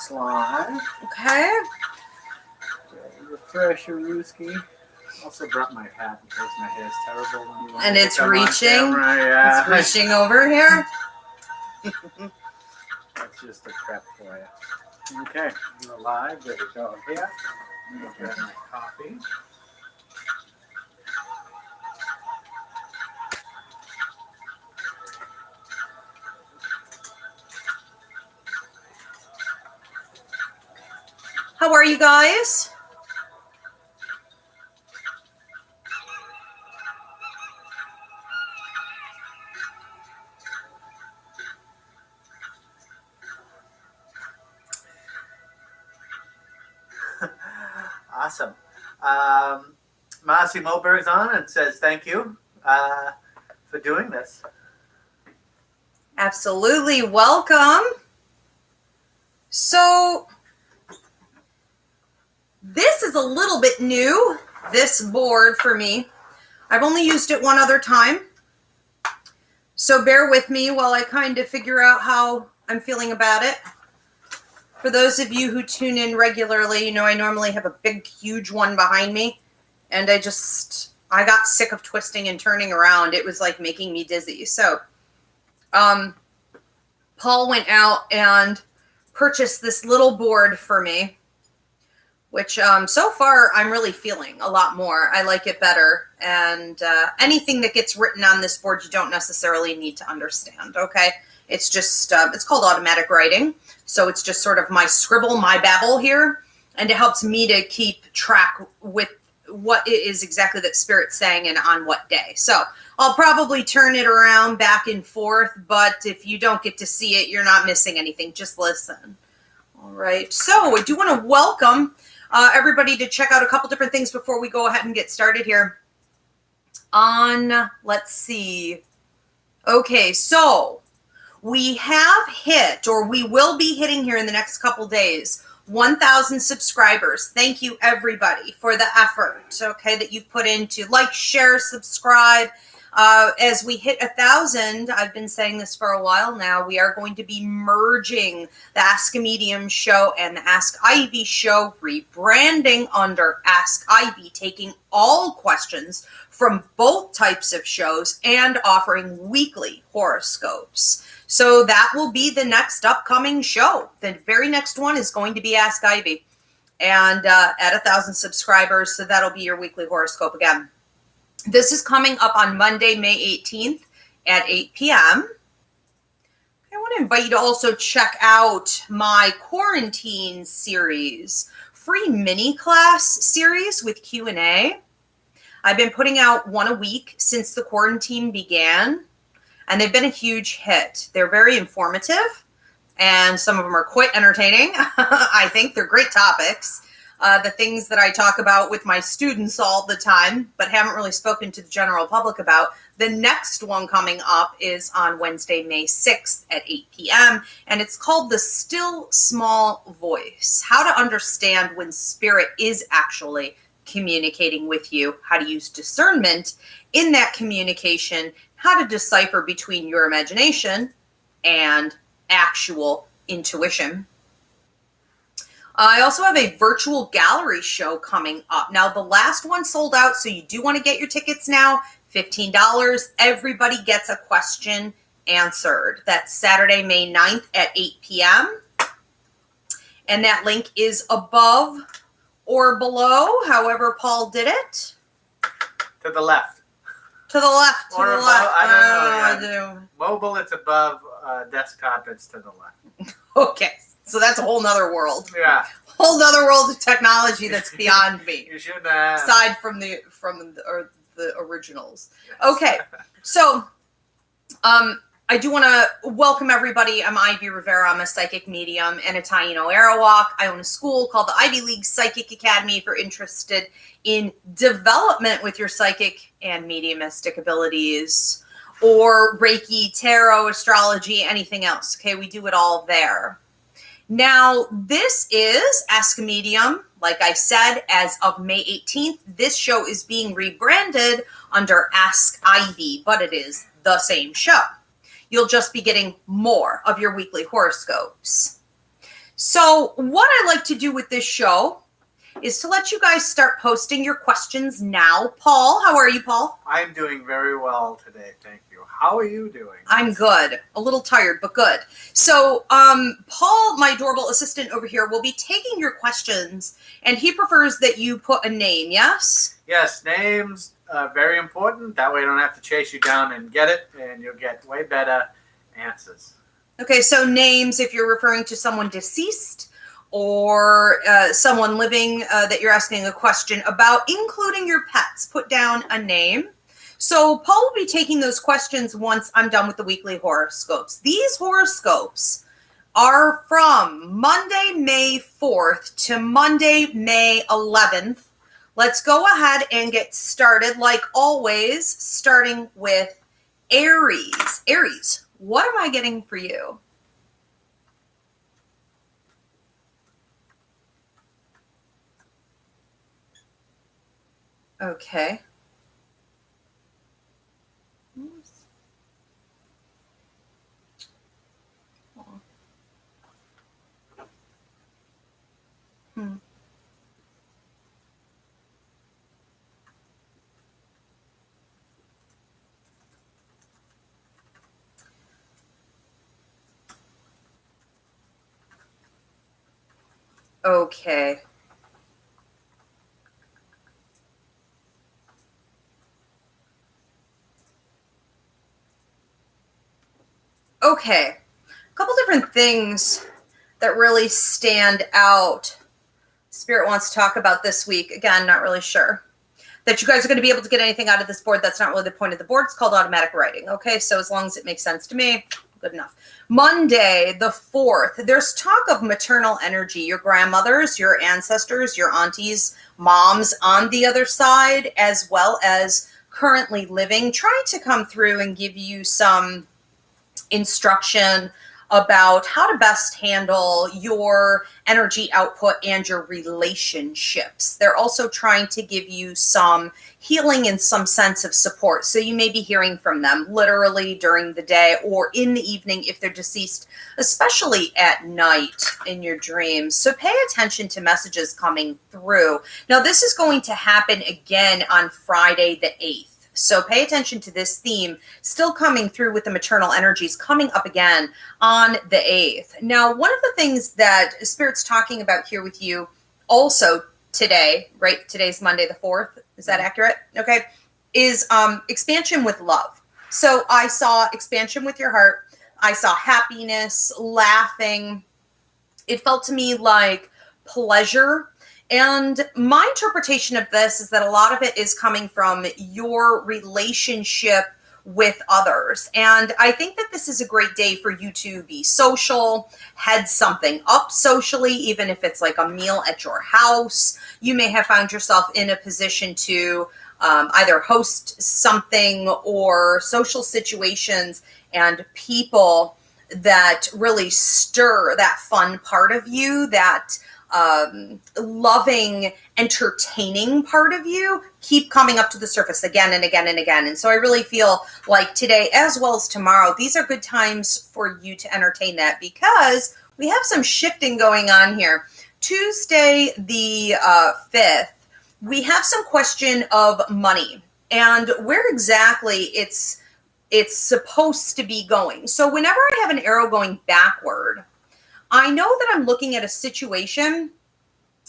slide. Okay. Refresh your Ruski. Also brought my hat because my hair is terrible when you want And to it's come on reaching. camera. Yeah. It's reaching over here. That's just a prep for you. Okay, we're live. There we go here. I'm going to grab my coffee. How are you guys? Awesome. Marcy Moberg's on and says thank you for doing this. Absolutely. Welcome. So, this is a little bit new, this board for me. I've only used it one other time. So bear with me while I kind of figure out how I'm feeling about it. For those of you who tune in regularly, you know I normally have a big, huge one behind me. And I got sick of twisting and turning around. It was like making me dizzy. So, Paul went out and purchased this little board for me, which so far I'm really feeling a lot more. I like it better. And anything that gets written on this board, you don't necessarily need to understand, okay? It's just, it's called automatic writing. So it's just sort of my scribble, my babble here. And it helps me to keep track with what it is exactly that Spirit's saying and on what day. So I'll probably turn it around back and forth. But if you don't get to see it, you're not missing anything. Just listen. All right. So I do want to welcome everybody to check out a couple different things before we go ahead and get started here. Let's see. Okay, so we have hit, or we will be hitting here in the next couple days, 1,000 subscribers. Thank you, everybody, for the effort, okay, that you've put into like, share, subscribe. As we hit 1,000, I've been saying this for a while now, we are going to be merging the Ask a Medium show and the Ask Ivy show, rebranding under Ask Ivy, taking all questions from both types of shows and offering weekly horoscopes. So that will be the next upcoming show. The very next one is going to be Ask Ivy. And at 1,000 subscribers, so that'll be your weekly horoscope again. This is coming up on Monday, May 18th at 8 p.m. I want to invite you to also check out my quarantine series, free mini class series with Q&A. I've been putting out one a week since the quarantine began, and they've been a huge hit. They're very informative, and some of them are quite entertaining. I think they're great topics. The things that I talk about with my students all the time, but haven't really spoken to the general public about. The next one coming up is on Wednesday, May 6th at 8 p.m., and it's called The Still Small Voice, how to understand when Spirit is actually communicating with you, how to use discernment in that communication, how to decipher between your imagination and actual intuition. I also have a virtual gallery show coming up. Now, the last one sold out, so you do want to get your tickets now. $15. Everybody gets a question answered. That's Saturday, May 9th at 8 p.m. And that link is above or below, however Paul did it. To the left. To the left, to or the above, left. I don't know. Mobile, it's above. Desktop, it's to the left. Okay, so that's a whole nother world. Yeah. Whole nother world of technology that's beyond me. You should aside from the originals. Okay, so I do want to welcome everybody. I'm Ivy Rivera. I'm a psychic medium and a Taino Arawak. I own a school called the Ivy League Psychic Academy if you're interested in development with your psychic and mediumistic abilities, or Reiki, tarot, astrology, anything else. Okay, we do it all there. Now, this is Ask a Medium. Like I said, as of May 18th, this show is being rebranded under Ask Ivy, but it is the same show. You'll just be getting more of your weekly horoscopes. So what I like to do with this show is to let you guys start posting your questions now. Paul, how are you, Paul? I'm doing very well today, thank you. How are you doing? I'm good. A little tired, but good. So, Paul, my adorable assistant over here, will be taking your questions, and he prefers that you put a name, yes? Yes, names very important. That way I don't have to chase you down and get it, and you'll get way better answers. Okay, so names if you're referring to someone deceased or someone living that you're asking a question about, including your pets. Put down a name. So Paul will be taking those questions once I'm done with the weekly horoscopes. These horoscopes are from Monday, May 4th to Monday, May 11th. Let's go ahead and get started, like always, starting with Aries. Aries, what am I getting for you? Okay. Okay. Okay. A couple different things that really stand out. Spirit wants to talk about this week. Again, not really sure that you guys are going to be able to get anything out of this board. That's not really the point of the board. It's called automatic writing. Okay, so as long as it makes sense to me, good enough. Monday, the 4th, there's talk of maternal energy. Your grandmothers, your ancestors, your aunties, moms on the other side, as well as currently living, trying to come through and give you some instruction about how to best handle your energy output and your relationships. They're also trying to give you some healing and some sense of support. So you may be hearing from them literally during the day or in the evening if they're deceased, especially at night in your dreams. So pay attention to messages coming through. Now, this is going to happen again on Friday the 8th. So pay attention to this theme still coming through with the maternal energies coming up again on the 8th. Now, one of the things that Spirit's talking about here with you also today, right? Today's Monday the 4th. Is that accurate? Okay. Is expansion with love. So I saw expansion with your heart. I saw happiness, laughing. It felt to me like pleasure. And my interpretation of this is that a lot of it is coming from your relationship with others. And I think that this is a great day for you to be social, head something up socially, even if it's like a meal at your house. You may have found yourself in a position to either host something or social situations and people that really stir that fun part of you, that loving, entertaining part of you keep coming up to the surface again and again and again. And so I really feel like today, as well as tomorrow, these are good times for you to entertain that because we have some shifting going on here. Tuesday, the 5th, we have some question of money and where exactly it's supposed to be going. So whenever I have an arrow going backward, I know that I'm looking at a situation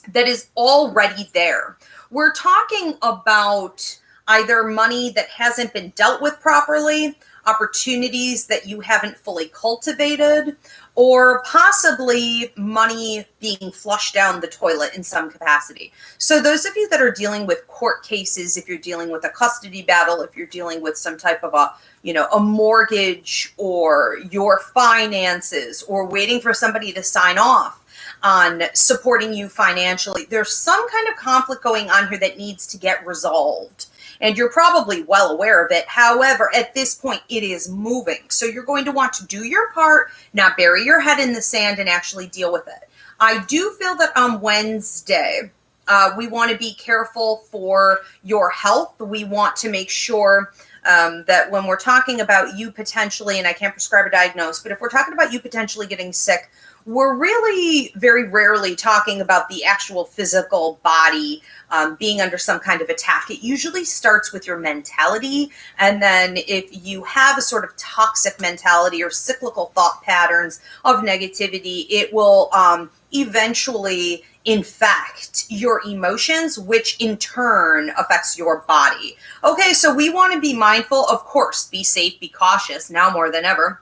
that is already there. We're talking about either money that hasn't been dealt with properly, opportunities that you haven't fully cultivated, or possibly money being flushed down the toilet in some capacity. So those of you that are dealing with court cases, if you're dealing with a custody battle, if you're dealing with some type of a mortgage or your finances or waiting for somebody to sign off on supporting you financially, there's some kind of conflict going on here that needs to get resolved. And you're probably well aware of it. However, at this point, it is moving. So you're going to want to do your part, not bury your head in the sand and actually deal with it. I do feel that on Wednesday, We want to be careful for your health. We want to make sure that when we're talking about you potentially, and I can't prescribe a diagnosis, but if we're talking about you potentially getting sick, we're really very rarely talking about the actual physical body being under some kind of attack. It usually starts with your mentality. And then if you have a sort of toxic mentality or cyclical thought patterns of negativity, it will eventually infect your emotions, which in turn affects your body. Okay, so we want to be mindful, of course, be safe, be cautious now more than ever.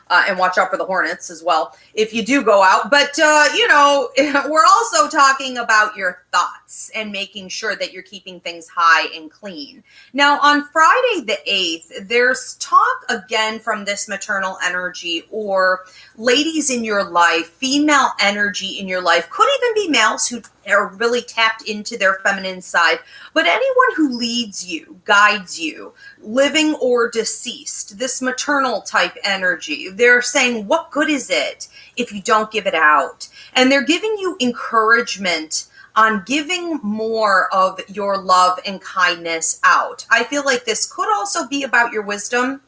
And watch out for the hornets as well if you do go out. But, you know, we're also talking about your thoughts and making sure that you're keeping things high and clean. Now, on Friday the 8th, there's talk again from this maternal energy, or ladies in your life, female energy in your life, could even be males who are really tapped into their feminine side, but anyone who leads you, guides you, living or deceased, this maternal type energy, they're saying, what good is it if you don't give it out? And they're giving you encouragement on giving more of your love and kindness out. I feel like this could also be about your wisdom.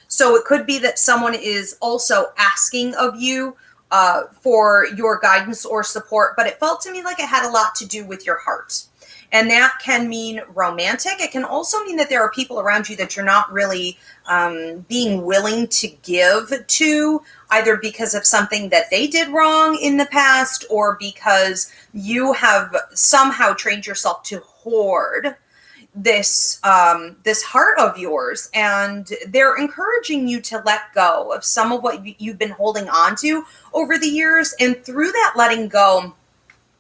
So it could be that someone is also asking of you for your guidance or support, but it felt to me like it had a lot to do with your heart. And that can mean romantic. It can also mean that there are people around you that you're not really being willing to give to, either because of something that they did wrong in the past, or because you have somehow trained yourself to hoard this this heart of yours, and they're encouraging you to let go of some of what you've been holding on to over the years. And through that letting go,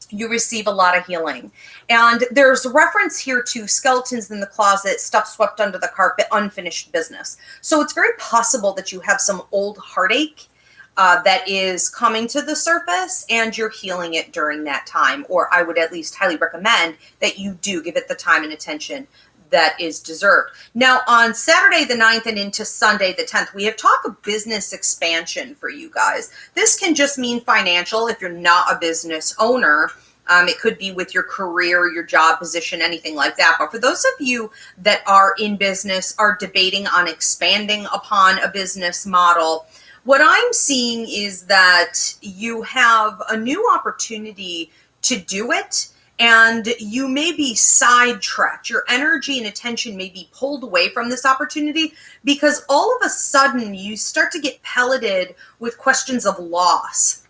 you receive a lot of healing. And there's reference here to skeletons in the closet, stuff swept under the carpet, unfinished business. So it's very possible that you have some old heartache that is coming to the surface, and you're healing it during that time. Or I would at least highly recommend that you do give it the time and attention that is deserved. Now, on Saturday the 9th and into Sunday the 10th, we have talk of business expansion for you guys. This can just mean financial if you're not a business owner. It could be with your career, your job position, anything like that. But for those of you that are in business, are debating on expanding upon a business model, what I'm seeing is that you have a new opportunity to do it, and you may be sidetracked. Your energy and attention may be pulled away from this opportunity because all of a sudden you start to get pelleted with questions of loss.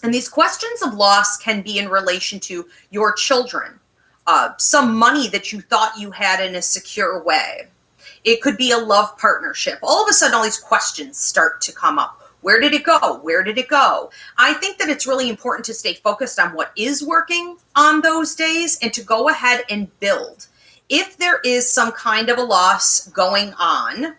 And these questions of loss can be in relation to your children, some money that you thought you had in a secure way. It could be a love partnership. All of a sudden, all these questions start to come up. Where did it go? Where did it go? I think that it's really important to stay focused on what is working on those days and to go ahead and build. If there is some kind of a loss going on,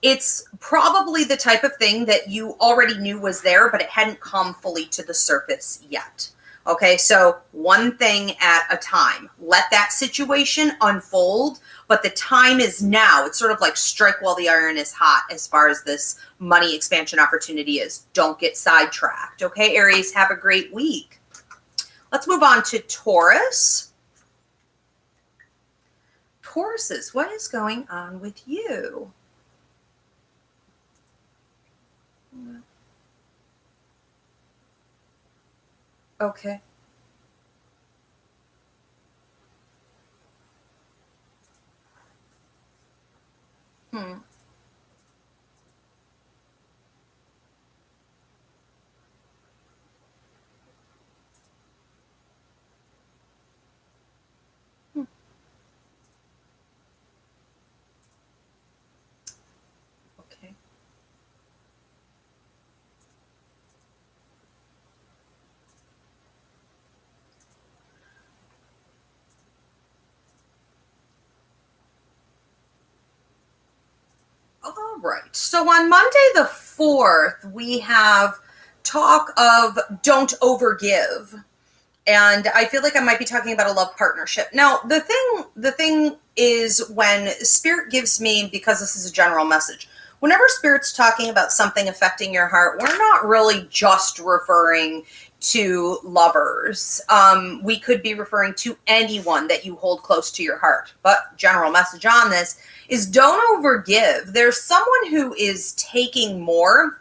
it's probably the type of thing that you already knew was there, but it hadn't come fully to the surface yet. Okay, so one thing at a time. Let that situation unfold, but the time is now. It's sort of like strike while the iron is hot as far as this money expansion opportunity is. Don't get sidetracked. Okay, Aries, have a great week. Let's move on to Taurus. Tauruses, what is going on with you? Okay. Hmm. Hmm. Okay. All right. So on Monday the 4th, we have talk of don't overgive. And I feel like I might be talking about a love partnership. Now, the thing is, when Spirit gives me, because this is a general message, whenever Spirit's talking about something affecting your heart, we're not really just referring to lovers. We could be referring to anyone that you hold close to your heart. But general message on this is don't overgive. There's someone who is taking more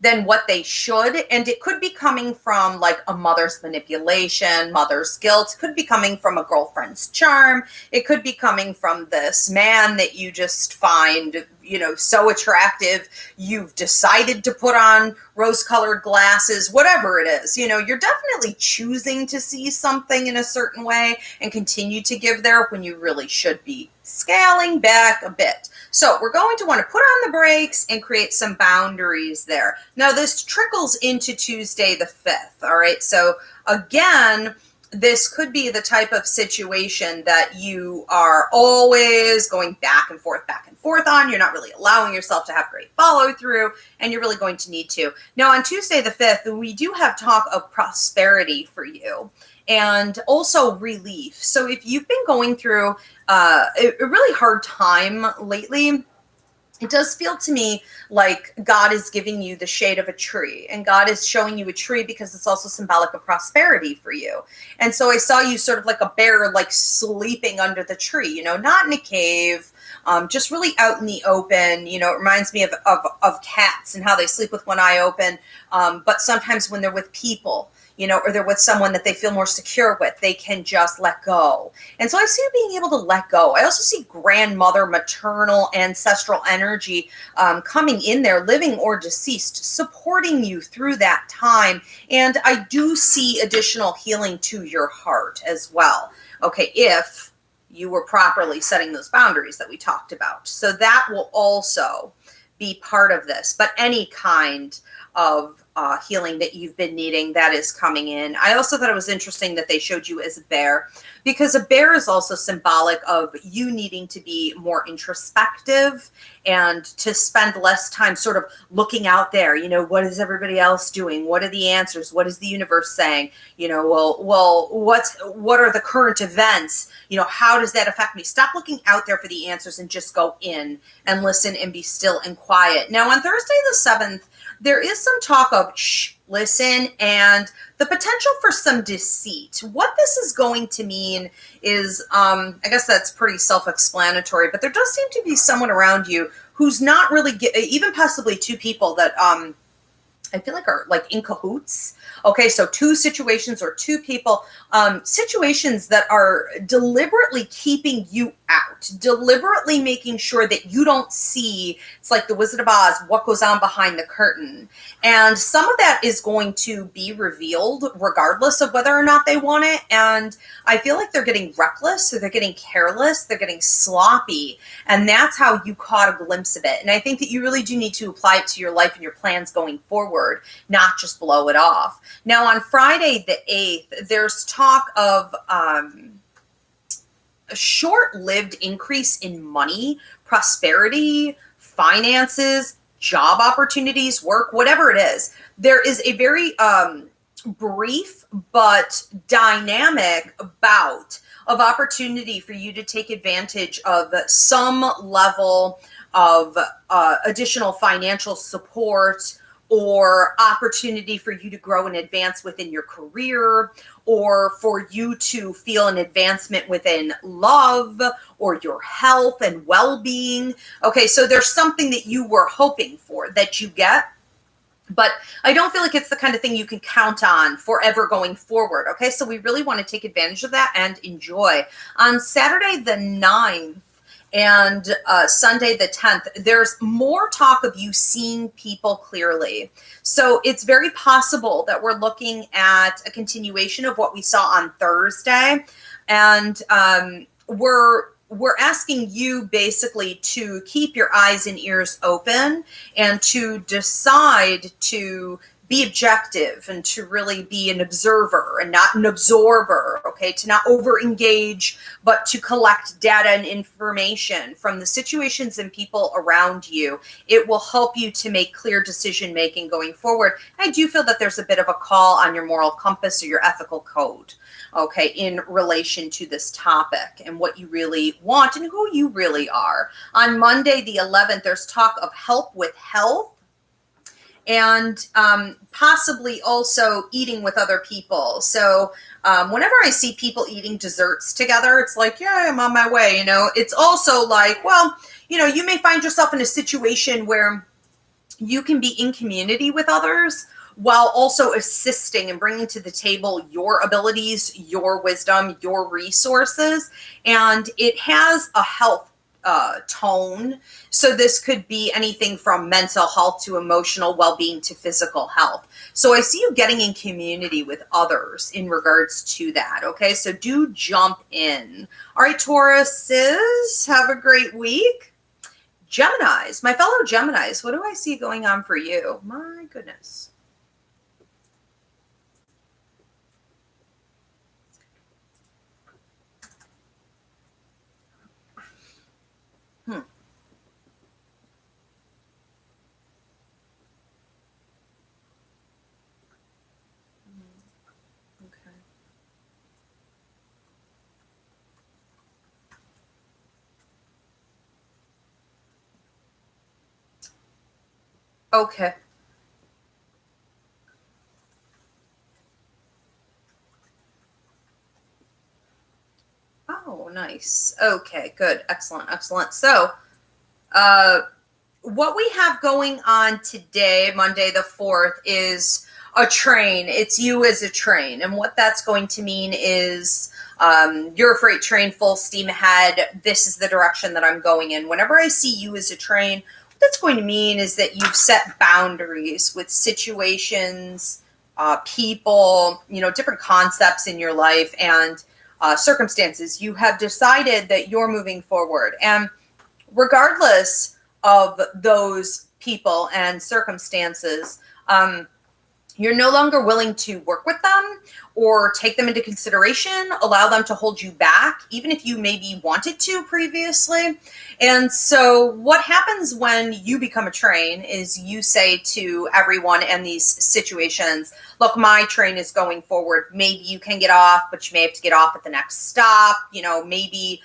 than what they should, and it could be coming from like a mother's manipulation, mother's guilt. It could be coming from a girlfriend's charm. It could be coming from this man that you just find, you know, so attractive you've decided to put on rose-colored glasses. Whatever it is, you know, you're definitely choosing to see something in a certain way and continue to give there when you really should be scaling back a bit. So we're going to want to put on the brakes and create some boundaries there. Now this trickles into Tuesday the 5th, all right? So again, this could be the type of situation that you are always going back and forth on. You're not really allowing yourself to have great follow through, and you're really going to need to. Now on Tuesday the 5th, we do have talk of prosperity for you and also relief. So if you've been going through a really hard time lately, it does feel to me like God is giving you the shade of a tree, and God is showing you a tree because it's also symbolic of prosperity for you. And so I saw you sort of like a bear, like sleeping under the tree, you know, not in a cave, just really out in the open. You know, it reminds me of cats and how they sleep with one eye open. But sometimes when they're with people, you know, or they're with someone that they feel more secure with, they can just let go. And so I see you being able to let go. I also see grandmother, maternal, ancestral energy coming in there, living or deceased, supporting you through that time. And I do see additional healing to your heart as well. Okay, if you were properly setting those boundaries that we talked about. So that will also be part of this. But any kind of healing that you've been needing, that is coming in. I also thought it was interesting that they showed you as a bear, because a bear is also symbolic of you needing to be more introspective and to spend less time sort of looking out there. You know, what is everybody else doing? What are the answers? What is the universe saying? You know, well, what are the current events? You know, how does that affect me? Stop looking out there for the answers and just go in and listen and be still and quiet. Now on Thursday the 7th, there is some talk of listen, and the potential for some deceit. What this is going to mean is, I guess that's pretty self-explanatory, but there does seem to be someone around you who's not really, even possibly two people that I feel like are like in cahoots. Okay, so two situations or two people, situations that are deliberately keeping you out, deliberately making sure that you don't see, it's like the Wizard of Oz, what goes on behind the curtain. And some of that is going to be revealed regardless of whether or not they want it. And I feel like they're getting reckless, or they're getting careless, they're getting sloppy. And that's how you caught a glimpse of it. And I think that you really do need to apply it to your life and your plans going forward, not just blow it off. Now on Friday the 8th, there's talk of a short-lived increase in money, prosperity, finances, job opportunities, work, whatever it is. There is a very brief but dynamic bout of opportunity for you to take advantage of some level of additional financial support, or opportunity for you to grow and advance within your career, or for you to feel an advancement within love or your health and well-being. Okay, so there's something that you were hoping for that you get, but I don't feel like it's the kind of thing you can count on forever going forward. Okay, so we really want to take advantage of that and enjoy. On Saturday the 9th, and Sunday the 10th, there's more talk of you seeing people clearly. So it's very possible that we're looking at a continuation of what we saw on Thursday. And we're asking you basically to keep your eyes and ears open and to decide to be objective and to really be an observer and not an absorber, okay? To not over-engage, but to collect data and information from the situations and people around you. It will help you to make clear decision-making going forward. I do feel that there's a bit of a call on your moral compass or your ethical code, okay, in relation to this topic and what you really want and who you really are. On Monday, the 11th, there's talk of help with health and possibly also eating with other people. So whenever I see people eating desserts together, it's like, yeah, I'm on my way. You know, it's also like, well, you know, you may find yourself in a situation where you can be in community with others while also assisting and bringing to the table your abilities, your wisdom, your resources. And it has a health tone. So this could be anything from mental health to emotional well-being to physical health. So I see you getting in community with others in regards to that. Okay, so do jump in. All right, Tauruses, have a great week. Geminis, my fellow Geminis, what do I see going on for you? My goodness. Okay. Oh, nice. Okay, good. Excellent, excellent. So, what we have going on today, Monday the 4th, is a train. It's you as a train. And what that's going to mean is you're a freight train, full steam ahead. This is the direction that I'm going in. Whenever I see you as a train, what that's going to mean is that you've set boundaries with situations, people, you know, different concepts in your life and circumstances. You have decided that you're moving forward. And regardless of those people and circumstances, you're no longer willing to work with them or take them into consideration, allow them to hold you back, even if you maybe wanted to previously. And so what happens when you become a train is you say to everyone in these situations, look, my train is going forward. Maybe you can get off, but you may have to get off at the next stop. You know, maybe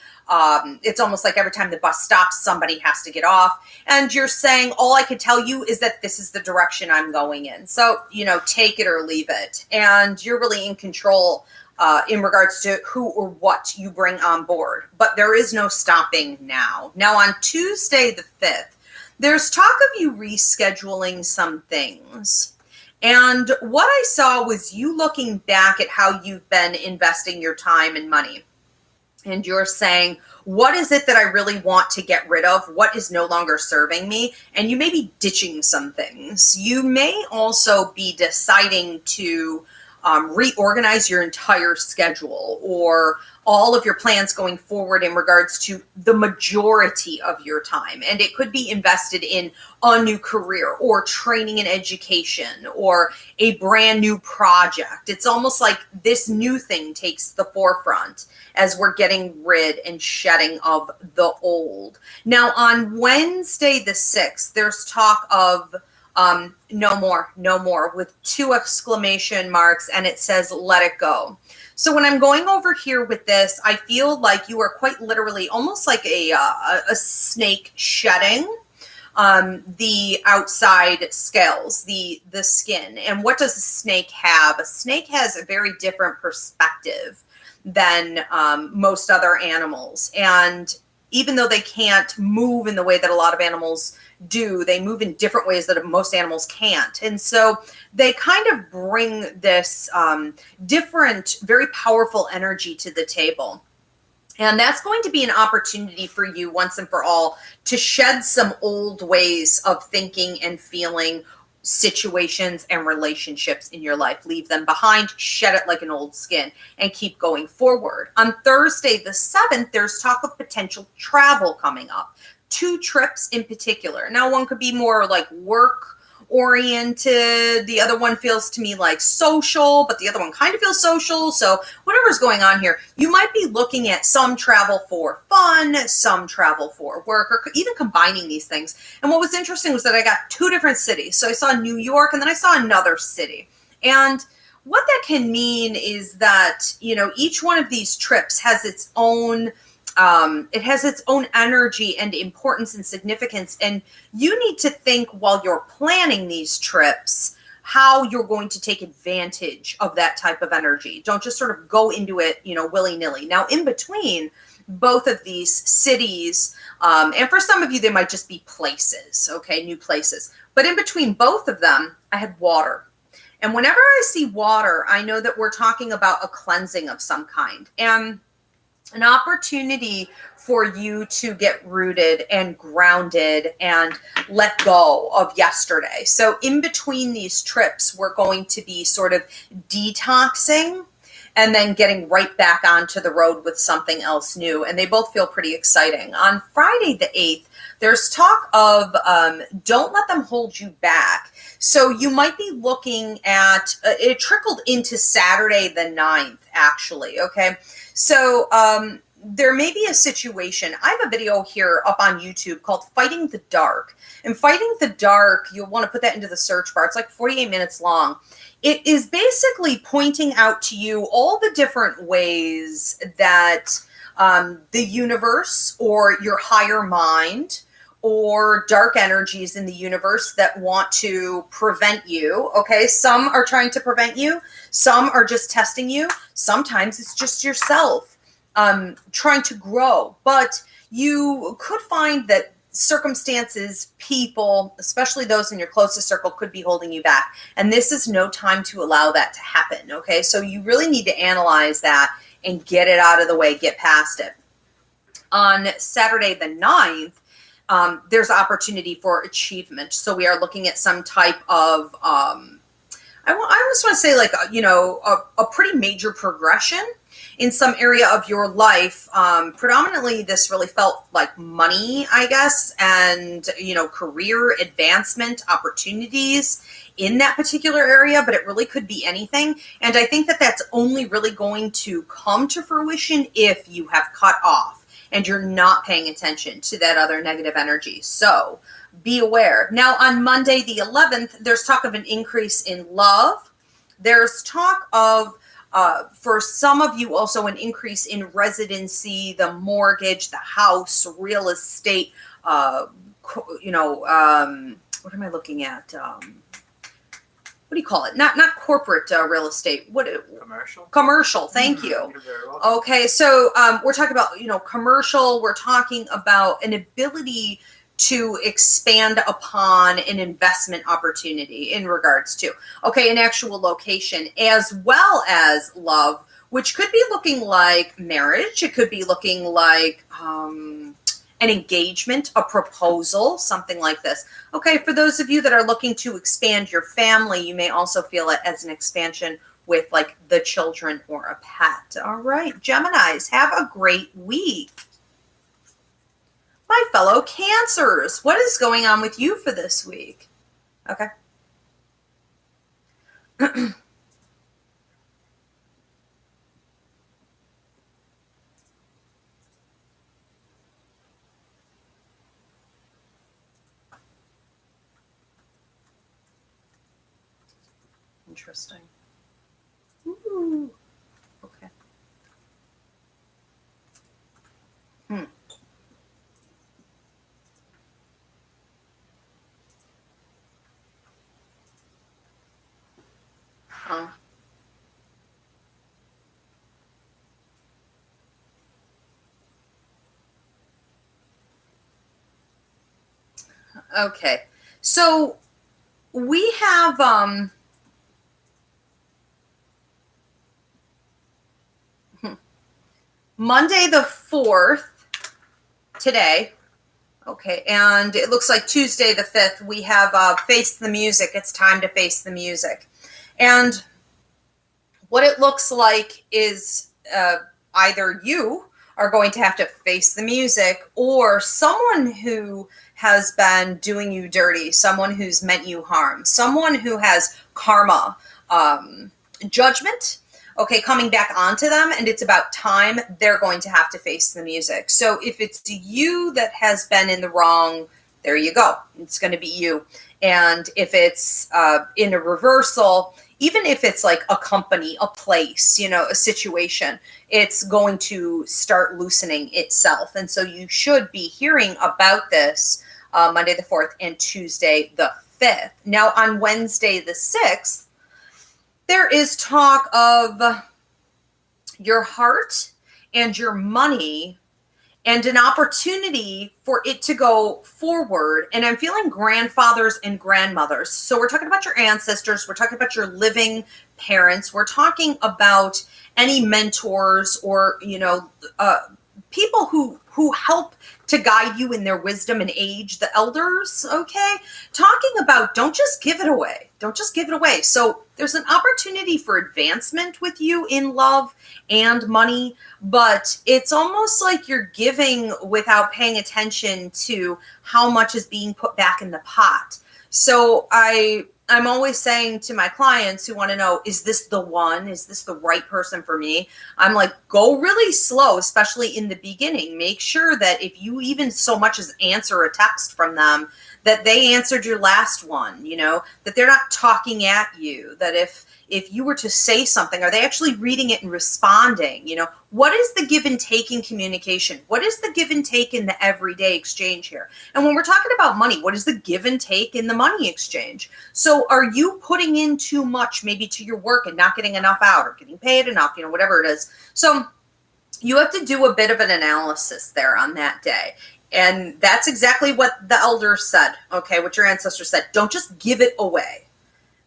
it's almost like every time the bus stops, somebody has to get off. And you're saying, all I could tell you is that this is the direction I'm going in. So, you know, take it or leave it. And you're really in control in regards to who or what you bring on board. But there is no stopping now. Now, on Tuesday the 5th, there's talk of you rescheduling some things. And what I saw was you looking back at how you've been investing your time and money. And you're saying, what is it that I really want to get rid of? What is no longer serving me? And you may be ditching some things. You may also be deciding to reorganize your entire schedule or all of your plans going forward in regards to the majority of your time. And it could be invested in a new career or training and education or a brand new project. It's almost like this new thing takes the forefront as we're getting rid and shedding of the old. Now, on Wednesday the 6th, there's talk of no more with 2 exclamation marks, and it says, let it go. So when I'm going over here with this, I feel like you are quite literally almost like a snake shedding the outside scales, the skin. And what does a snake have? A snake has a very different perspective than most other animals. And even though they can't move in the way that a lot of animals do, they move in different ways that most animals can't. And so they kind of bring this different, very powerful energy to the table. And that's going to be an opportunity for you once and for all to shed some old ways of thinking and feeling situations and relationships in your life. Leave them behind, shed it like an old skin, and keep going forward. On Thursday the 7th, there's talk of potential travel coming up. 2 trips in particular. Now, one could be more like work oriented. The other one feels to me like social, but the other one kind of feels social. So whatever's going on here, you might be looking at some travel for fun, some travel for work, or even combining these things. And what was interesting was that I got two different cities. So I saw New York and then I saw another city. And what that can mean is that, you know, each one of these trips has its own it has its own energy and importance and significance. And you need to think while you're planning these trips, how you're going to take advantage of that type of energy. Don't just sort of go into it, you know, willy-nilly. Now, in between both of these cities, and for some of you, they might just be places, okay, new places. But in between both of them, I had water. And whenever I see water, I know that we're talking about a cleansing of some kind. And an opportunity for you to get rooted and grounded and let go of yesterday. So in between these trips, we're going to be sort of detoxing and then getting right back onto the road with something else new. And they both feel pretty exciting. On Friday the 8th, there's talk of don't let them hold you back. So you might be looking at, it trickled into Saturday the 9th, actually, okay? So there may be a situation. I have a video here up on YouTube called Fighting the Dark. And Fighting the Dark, you'll want to put that into the search bar. It's like 48 minutes long. It is basically pointing out to you all the different ways that the universe or your higher mind or dark energies in the universe that want to prevent you. Okay, some are trying to prevent you. Some are just testing you. Sometimes it's just yourself trying to grow. But you could find that circumstances, people, especially those in your closest circle, could be holding you back. And this is no time to allow that to happen. Okay, so you really need to analyze that and get it out of the way, get past it. On Saturday the 9th, there's opportunity for achievement. So we are looking at some type of, I almost want to say like, you know, a pretty major progression in some area of your life. Predominantly, this really felt like money, I guess, and, you know, career advancement opportunities in that particular area, but it really could be anything. And I think that that's only really going to come to fruition if you have cut off and you're not paying attention to that other negative energy. So be aware. Now, on Monday, the 11th, there's talk of an increase in love. There's talk of, for some of you, also an increase in residency, the mortgage, the house, real estate, you know, what am I looking at? What do you call it? Not corporate real estate. What? Commercial. Commercial. Thank you. You're very welcome. Okay, so we're talking about, you know, commercial. We're talking about an ability to expand upon an investment opportunity in regards to, okay, an actual location, as well as love, which could be looking like marriage. It could be looking like an engagement, a proposal, something like this. Okay, for those of you that are looking to expand your family, you may also feel it as an expansion with like the children or a pet. All right, Geminis, have a great week. My fellow Cancers, what is going on with you for this week? Okay. Interesting. Ooh. Okay. Okay. So we have Monday the 4th today. Okay, and it looks like Tuesday the 5th, we have Face the Music. It's time to face the music. And what it looks like is either you are going to have to face the music, or someone who has been doing you dirty, someone who's meant you harm, someone who has karma, judgment, okay, coming back onto them, and it's about time they're going to have to face the music. So if it's you that has been in the wrong, there you go. It's going to be you. And if it's in a reversal, even if it's like a company, a place, you know, a situation, it's going to start loosening itself. And so you should be hearing about this Monday the 4th and Tuesday the 5th. Now on Wednesday the 6th, there is talk of your heart and your money and an opportunity for it to go forward. And I'm feeling grandfathers and grandmothers. So we're talking about your ancestors. We're talking about your living parents. We're talking about any mentors or, you know, people who help to guide you in their wisdom and age, the elders, okay? Talking about don't just give it away. Don't just give it away. So there's an opportunity for advancement with you in love and money, but it's almost like you're giving without paying attention to how much is being put back in the pot. So I'm always saying to my clients who want to know, is this the one? Is this the right person for me? I'm like, go really slow, especially in the beginning. Make sure that if you even so much as answer a text from them, that they answered your last one, you know, that they're not talking at you, that if you were to say something, are they actually reading it and responding? You know, what is the give and take in communication? What is the give and take in the everyday exchange here? And when we're talking about money, what is the give and take in the money exchange? So are you putting in too much maybe to your work and not getting enough out or getting paid enough, you know, whatever it is. So you have to do a bit of an analysis there on that day. And that's exactly what the elders said, okay, what your ancestors said. Don't just give it away.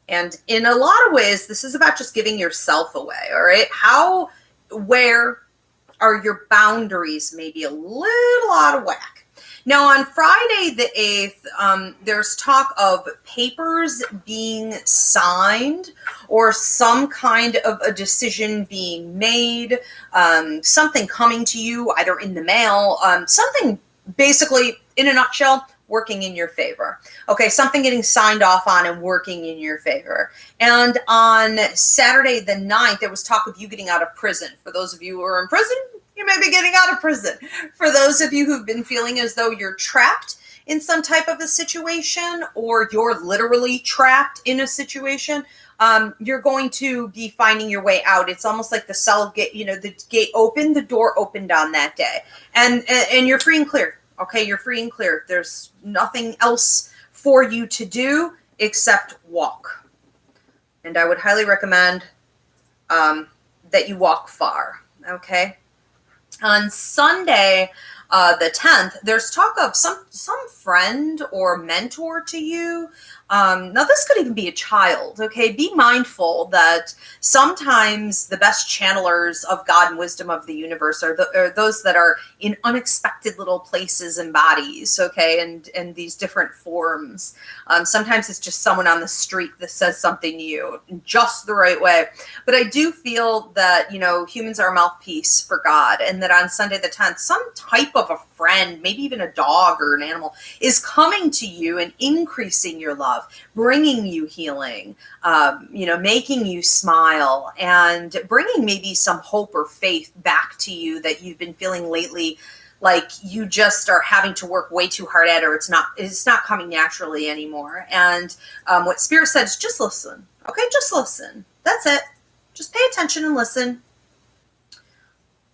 And in a lot of ways, this is about just giving yourself away, all right? Where are your boundaries maybe a little out of whack? Now, on Friday the 8th, there's talk of papers being signed or some kind of a decision being made, something coming to you either in the mail, something basically, in a nutshell, working in your favor. Okay, something getting signed off on and working in your favor. And on Saturday the 9th, there was talk of you getting out of prison. For those of you who are in prison, you may be getting out of prison. For those of you who've been feeling as though you're trapped in some type of a situation or you're literally trapped in a situation, you're going to be finding your way out. It's almost like the cell gate, you know, the gate opened, the door opened on that day. And you're free and clear. Okay, you're free and clear. There's nothing else for you to do except walk. And I would highly recommend that you walk far, okay? On Sunday, the 10th, there's talk of some friend or mentor to you. Now, this could even be a child, okay? Be mindful that sometimes the best channelers of God and wisdom of the universe are those that are in unexpected little places and bodies, okay, and these different forms. Sometimes it's just someone on the street that says something to you in just the right way. But I do feel that, you know, humans are a mouthpiece for God, and that on Sunday the 10th, some type of a friend, maybe even a dog or an animal, is coming to you and increasing your love, bringing you healing, you know, making you smile, and bringing maybe some hope or faith back to you that you've been feeling lately like you just are having to work way too hard at, or it's not coming naturally anymore. And what Spirit said is just listen. Okay, just listen. That's it. Just pay attention and listen.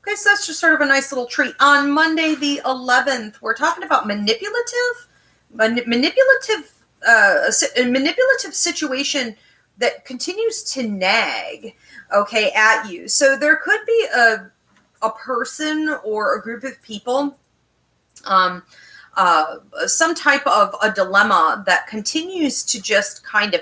Okay, so that's just sort of a nice little treat. On Monday the 11th, we're talking about manipulative situation that continues to nag, okay, at you. So there could be a person or a group of people, some type of a dilemma that continues to just kind of,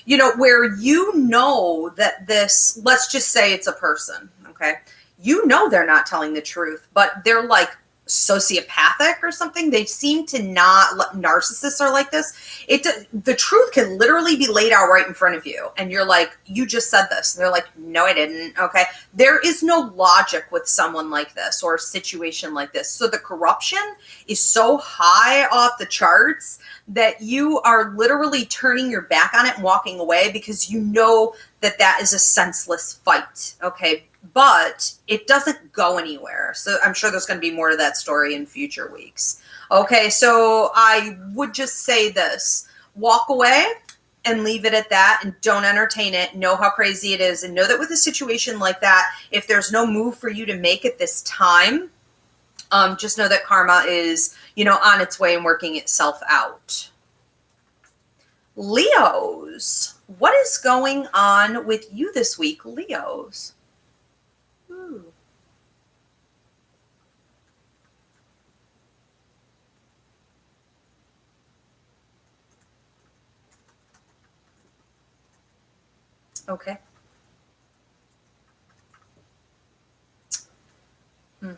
you know, where you know that this, let's just say it's a person, okay? You know they're not telling the truth, but they're like sociopathic or something. They seem to not, narcissists are like this. The truth can literally be laid out right in front of you. And you're like, you just said this. And they're like, no, I didn't. Okay. There is no logic with someone like this or a situation like this. So the corruption is so high off the charts that you are literally turning your back on it and walking away because you know that that is a senseless fight. Okay. But it doesn't go anywhere. So I'm sure there's going to be more to that story in future weeks. Okay, so I would just say this. Walk away and leave it at that and don't entertain it. Know how crazy it is and know that with a situation like that, if there's no move for you to make at this time, just know that karma is, on its way and working itself out. Leos, what is going on with you this week, Leos? Ooh. Okay. Hmm.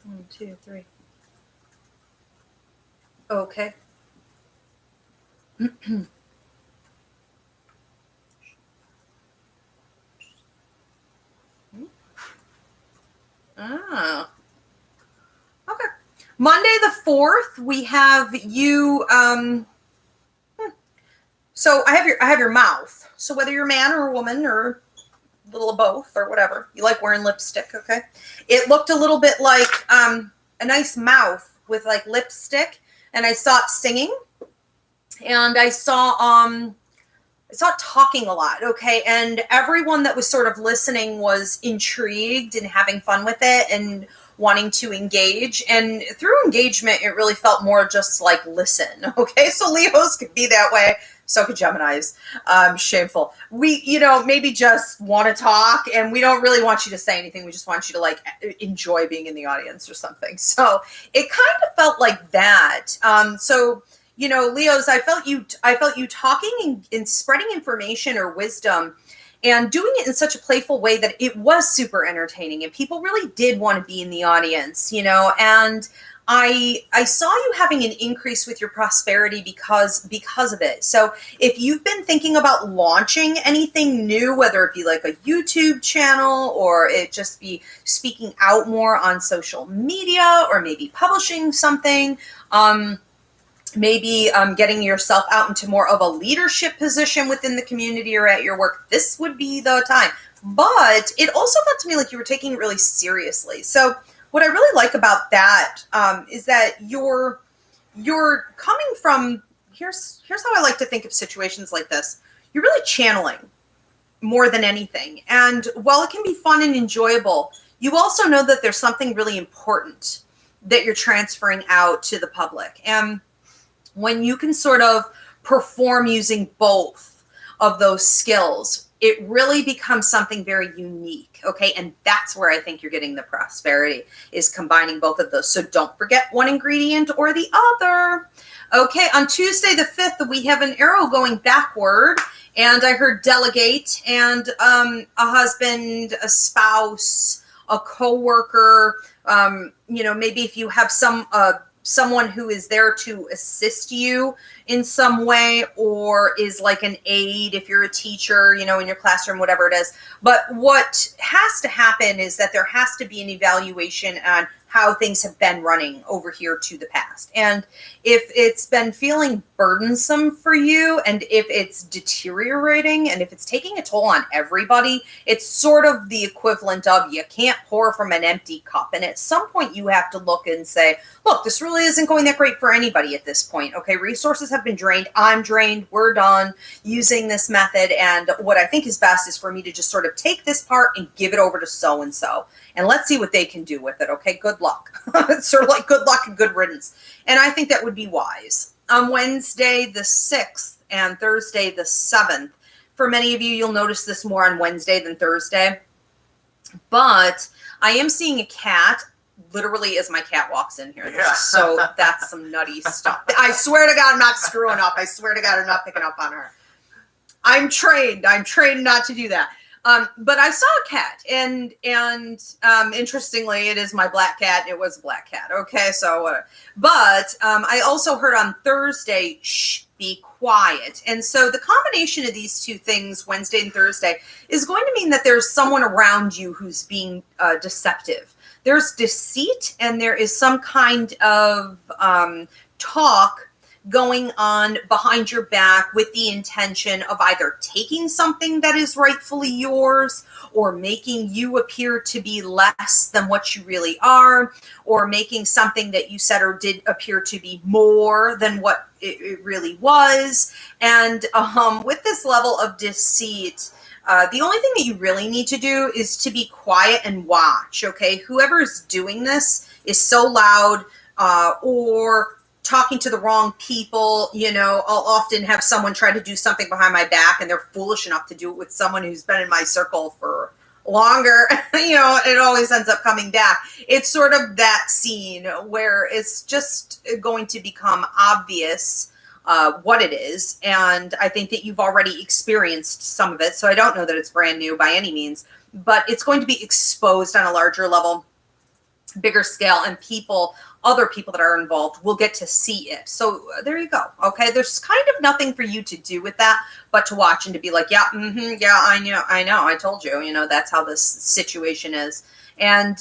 1, 2, 3. Okay. Ah. Okay. Monday the 4th, we have you. So I have your mouth. So whether you're a man or a woman or a little of both or whatever, you like wearing lipstick. Okay. It looked a little bit like a nice mouth with like lipstick, and I saw it singing, and I saw it talking a lot, okay? And everyone that was sort of listening was intrigued and having fun with it and wanting to engage. And through engagement, it really felt more just like listen, okay? So Leos could be that way. So could Geminis. Shameful. We, maybe just want to talk, and we don't really want you to say anything. We just want you to like enjoy being in the audience or something. So it kind of felt like that. Leos, I felt you talking and spreading information or wisdom and doing it in such a playful way that it was super entertaining and people really did want to be in the audience, and I saw you having an increase with your prosperity because of it. So if you've been thinking about launching anything new, whether it be like a YouTube channel or it just be speaking out more on social media or maybe publishing something, maybe getting yourself out into more of a leadership position within the community or at your work, this would be the time. But it also felt to me like you were taking it really seriously. So what I really like about that is that you're coming from, here's how I like to think of situations like this. You're really channeling more than anything. And while it can be fun and enjoyable, you also know that there's something really important that you're transferring out to the public. And when you can sort of perform using both of those skills, it really becomes something very unique, okay? And that's where I think you're getting the prosperity, is combining both of those. So don't forget one ingredient or the other. Okay, on Tuesday the 5th, we have an arrow going backward, and I heard delegate and a husband, a spouse, a coworker, maybe if you have someone who is there to assist you in some way, or is like an aide if you're a teacher, in your classroom, whatever it is. But what has to happen is that there has to be an evaluation on how things have been running over here to the past. And if it's been feeling burdensome for you, and if it's deteriorating, and if it's taking a toll on everybody, it's sort of the equivalent of you can't pour from an empty cup. And at some point you have to look and say, look, this really isn't going that great for anybody at this point. Okay, resources have been drained. I'm drained. We're done using this method. And what I think is best is for me to just sort of take this part and give it over to so-and-so. And let's see what they can do with it. Okay, good luck. It's sort of like good luck and good riddance. And I think that would be wise. On Wednesday the 6th and Thursday the 7th, for many of you, you'll notice this more on Wednesday than Thursday. But I am seeing a cat literally as my cat walks in here. Yeah. So that's some nutty stuff. I swear to God, I'm not screwing up. I swear to God, I'm not picking up on her. I'm trained not to do that. But I saw a cat, and interestingly, it is my black cat. It was a black cat. Okay, so whatever. But I also heard on Thursday, shh, be quiet. And so the combination of these two things, Wednesday and Thursday, is going to mean that there's someone around you who's being deceptive. There's deceit, and there is some kind of talk going on behind your back with the intention of either taking something that is rightfully yours, or making you appear to be less than what you really are, or making something that you said or did appear to be more than what it really was. And with this level of deceit, the only thing that you really need to do is to be quiet and watch, okay? Whoever is doing this is so loud, or talking to the wrong people. You know, I'll often have someone try to do something behind my back, and they're foolish enough to do it with someone who's been in my circle for longer. You know, it always ends up coming back. It's sort of that scene where it's just going to become obvious what it is. And I think that you've already experienced some of it. So I don't know that it's brand new by any means, but it's going to be exposed on a larger level, bigger scale, and other people that are involved will get to see it. So there you go. Okay. There's kind of nothing for you to do with that, but to watch and to be like, yeah, yeah, I know, I told you, you know, that's how this situation is. And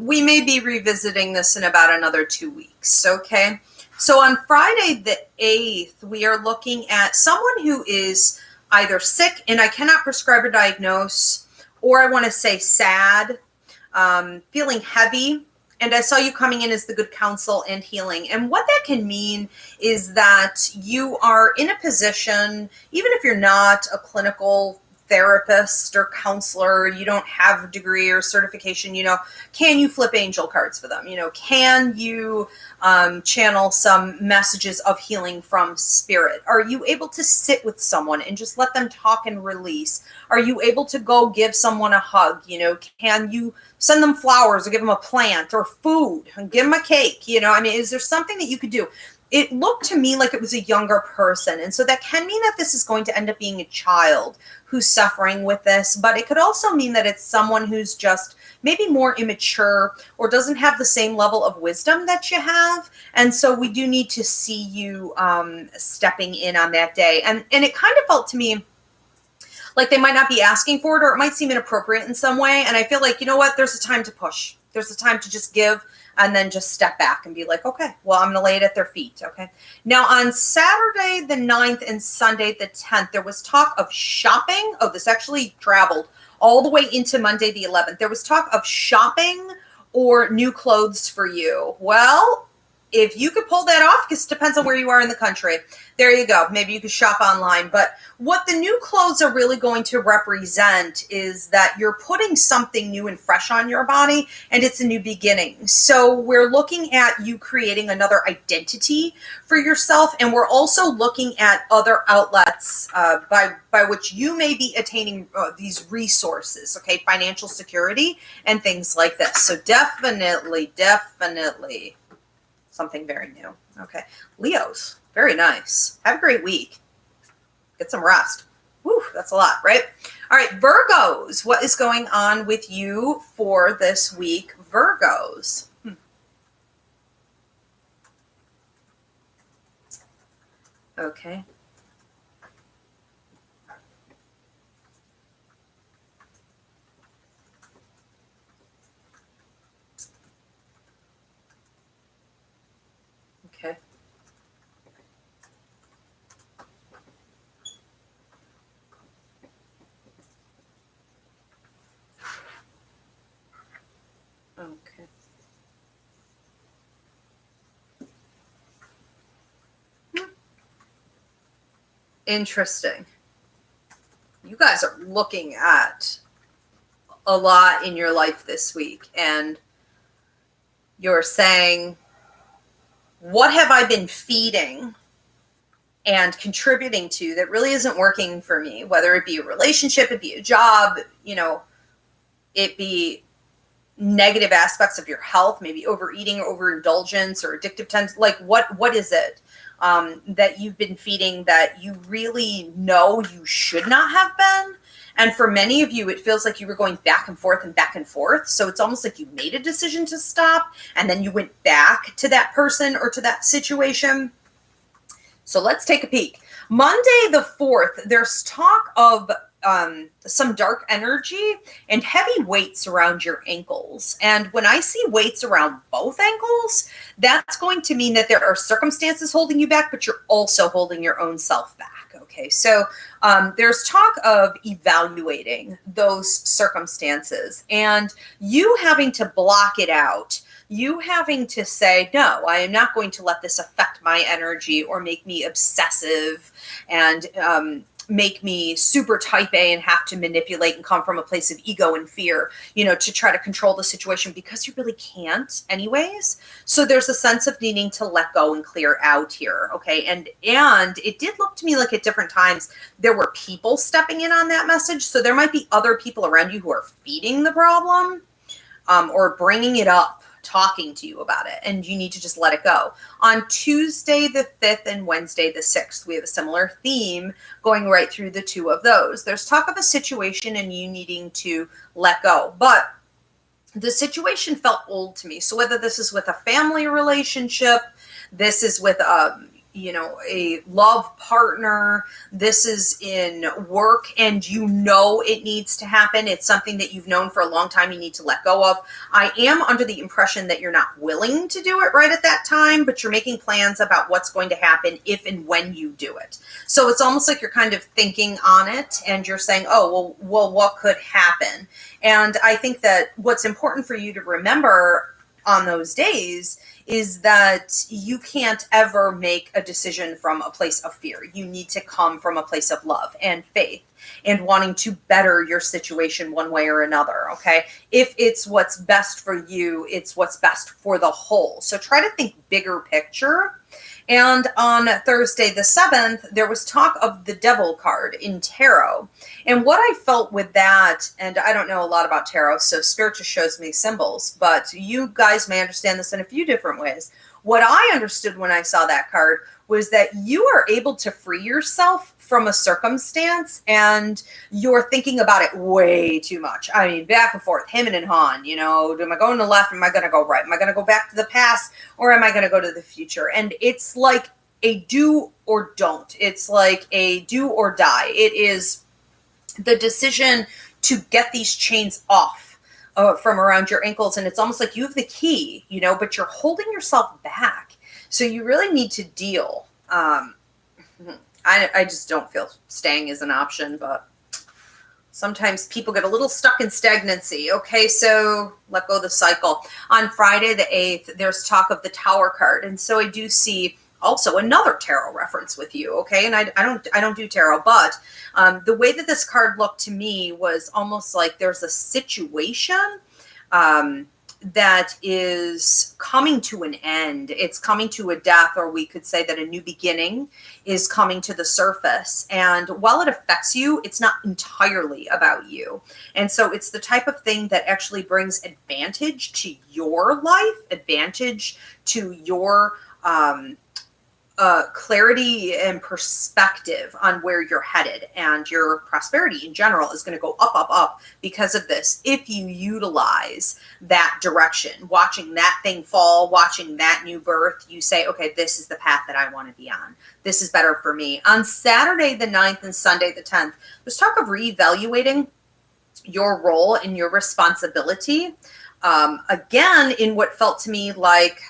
we may be revisiting this in about another 2 weeks. Okay. So on Friday, the 8th, we are looking at someone who is either sick, and I cannot prescribe or diagnose, or I want to say sad, feeling heavy. And I saw you coming in as the good counsel and healing. And what that can mean is that you are in a position, even if you're not a clinical therapist or counselor, you don't have a degree or certification, you know, can you flip angel cards for them? You know, can you channel some messages of healing from spirit? Are you able to sit with someone and just let them talk and release? Are you able to go give someone a hug? You know, can you send them flowers or give them a plant or food and give them a cake? You know, I mean, is there something that you could do? It looked to me like it was a younger person. And so that can mean that this is going to end up being a child who's suffering with this, but it could also mean that it's someone who's just maybe more immature or doesn't have the same level of wisdom that you have. And so we do need to see you stepping in on that day. And it kind of felt to me like they might not be asking for it, or it might seem inappropriate in some way. And I feel like, you know what, there's a time to push. There's a time to just give and then just step back and be like, okay, well, I'm going to lay it at their feet. Okay. Now on Saturday, the 9th and Sunday, the 10th, there was talk of shopping. Oh, this actually traveled all the way into Monday, the 11th. There was talk of shopping or new clothes for you. Well, if you could pull that off, because it depends on where you are in the country, there you go. Maybe you could shop online. But what the new clothes are really going to represent is that you're putting something new and fresh on your body, and it's a new beginning. So we're looking at you creating another identity for yourself, and we're also looking at other outlets by which you may be attaining these resources, okay, financial security and things like this. So definitely something very new. Okay. Leos, very nice. Have a great week. Get some rest. Whew, that's a lot, right? All right, Virgos, what is going on with you for this week, Virgos? Okay. Okay. Okay. Interesting. You guys are looking at a lot in your life this week, and you're saying, what have I been feeding and contributing to that really isn't working for me? Whether it be a relationship, it be a job, you know, it be negative aspects of your health, maybe overeating or overindulgence or addictive tendencies. Like what is it that you've been feeding that you really know you should not have been? And for many of you, it feels like you were going back and forth and back and forth. So it's almost like you made a decision to stop and then you went back to that person or to that situation. So let's take a peek. Monday the 4th, there's talk of some dark energy and heavy weights around your ankles. And when I see weights around both ankles, that's going to mean that there are circumstances holding you back, but you're also holding your own self back. Okay, so there's talk of evaluating those circumstances and you having to block it out. You having to say, no, I am not going to let this affect my energy or make me obsessive and make me super type A and have to manipulate and come from a place of ego and fear, you know, to try to control the situation because you really can't anyways. So there's a sense of needing to let go and clear out here. Okay. And it did look to me like at different times there were people stepping in on that message. So there might be other people around you who are feeding the problem or bringing it up, talking to you about it, and you need to just let it go. On Tuesday the 5th and Wednesday the 6th, we have a similar theme going right through the two of those. There's talk of a situation and you needing to let go, but the situation felt old to me. So whether this is with a family relationship, this is with a love partner, this is in work and you know it needs to happen. It's something that you've known for a long time you need to let go of. I am under the impression that you're not willing to do it right at that time, but you're making plans about what's going to happen if and when you do it. So it's almost like you're kind of thinking on it and you're saying, oh, well, what could happen? And I think that what's important for you to remember on those days is that you can't ever make a decision from a place of fear. You need to come from a place of love and faith and wanting to better your situation one way or another, okay? If it's what's best for you, it's what's best for the whole. So try to think bigger picture. And on Thursday the 7th, there was talk of the Devil card in tarot. And what I felt with that, and I don't know a lot about tarot, so Spirit just shows me symbols, but you guys may understand this in a few different ways. What I understood when I saw that card was that you are able to free yourself from a circumstance and you're thinking about it way too much. I mean, back and forth, hemming and hawing, you know, am I going to the left? Am I going to go right? Am I going to go back to the past or am I going to go to the future? And it's like a do or don't. It's like a do or die. It is the decision to get these chains off from around your ankles. And it's almost like you have the key, you know, but you're holding yourself back. So you really need to deal. I just don't feel staying is an option, but sometimes people get a little stuck in stagnancy. Okay, so let go of the cycle. On Friday the 8th, there's talk of the Tower card. And so I do see also another tarot reference with you, okay? And I don't do tarot, but the way that this card looked to me was almost like there's a situation that is coming to an end. It's coming to a death, or we could say that a new beginning is coming to the surface. And while it affects you, it's not entirely about you. And so it's the type of thing that actually brings advantage to your life, advantage to your clarity and perspective on where you're headed, and your prosperity in general is going to go up, up, up because of this. If you utilize that direction, watching that thing fall, watching that new birth, you say, okay, this is the path that I want to be on. This is better for me. On Saturday the 9th and Sunday the 10th, there's talk of reevaluating your role and your responsibility. Again, in what felt to me like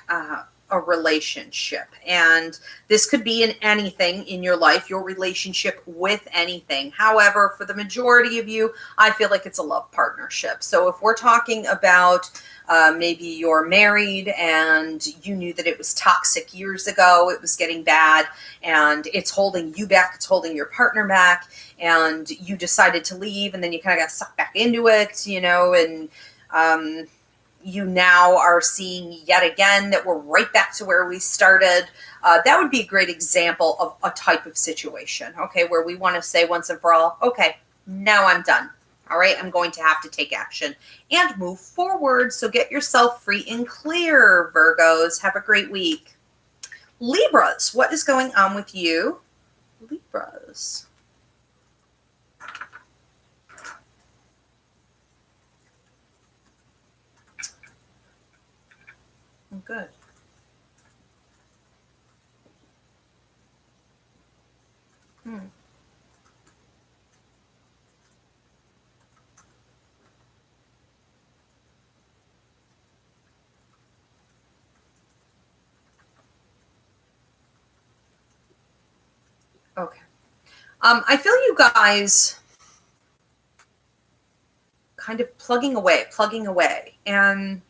a relationship. And this could be in anything in your life, your relationship with anything. However, for the majority of you, I feel like it's a love partnership. So if we're talking about maybe you're married and you knew that it was toxic years ago, it was getting bad and it's holding you back, it's holding your partner back, and you decided to leave and then you kind of got sucked back into it, you know, and you now are seeing yet again that we're right back to where we started. That would be a great example of a type of situation, okay, where we want to say once and for all, okay, now I'm done. All right, I'm going to have to take action and move forward. So get yourself free and clear, Virgos. Have a great week. Libras, what is going on with you? Libras. good. Okay. I feel you guys kind of plugging away, and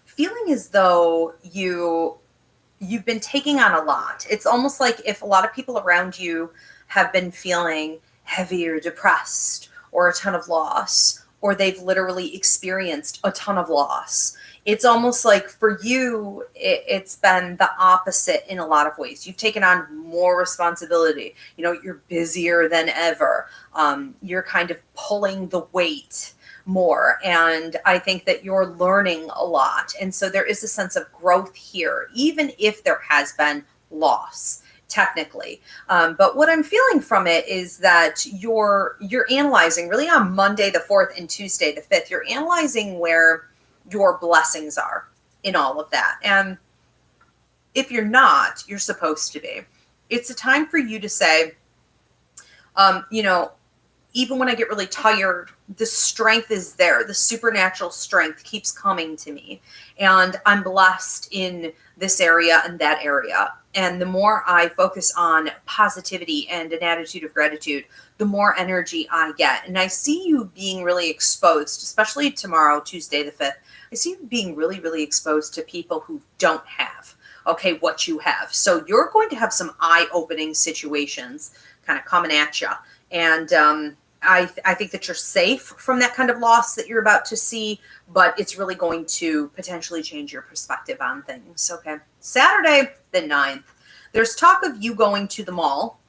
feeling as though you've been taking on a lot. It's almost like if a lot of people around you have been feeling heavy or depressed or a ton of loss, or they've literally experienced a ton of loss. It's almost like for you, it's been the opposite in a lot of ways. You've taken on more responsibility. You know, you're busier than ever. You're kind of pulling the weight more. And I think that you're learning a lot. And so there is a sense of growth here, even if there has been loss, technically. But what I'm feeling from it is that you're analyzing really on Monday the 4th and Tuesday the 5th, you're analyzing where your blessings are in all of that. And if you're not, you're supposed to be. It's a time for you to say, you know, even when I get really tired, the strength is there. The supernatural strength keeps coming to me. And I'm blessed in this area and that area. And the more I focus on positivity and an attitude of gratitude, the more energy I get. And I see you being really exposed, especially tomorrow, Tuesday the 5th. I see you being really, really exposed to people who don't have, okay, what you have. So you're going to have some eye-opening situations kind of coming at you. And I think that you're safe from that kind of loss that you're about to see, but it's really going to potentially change your perspective on things. Okay. Saturday, the 9th, there's talk of you going to the mall.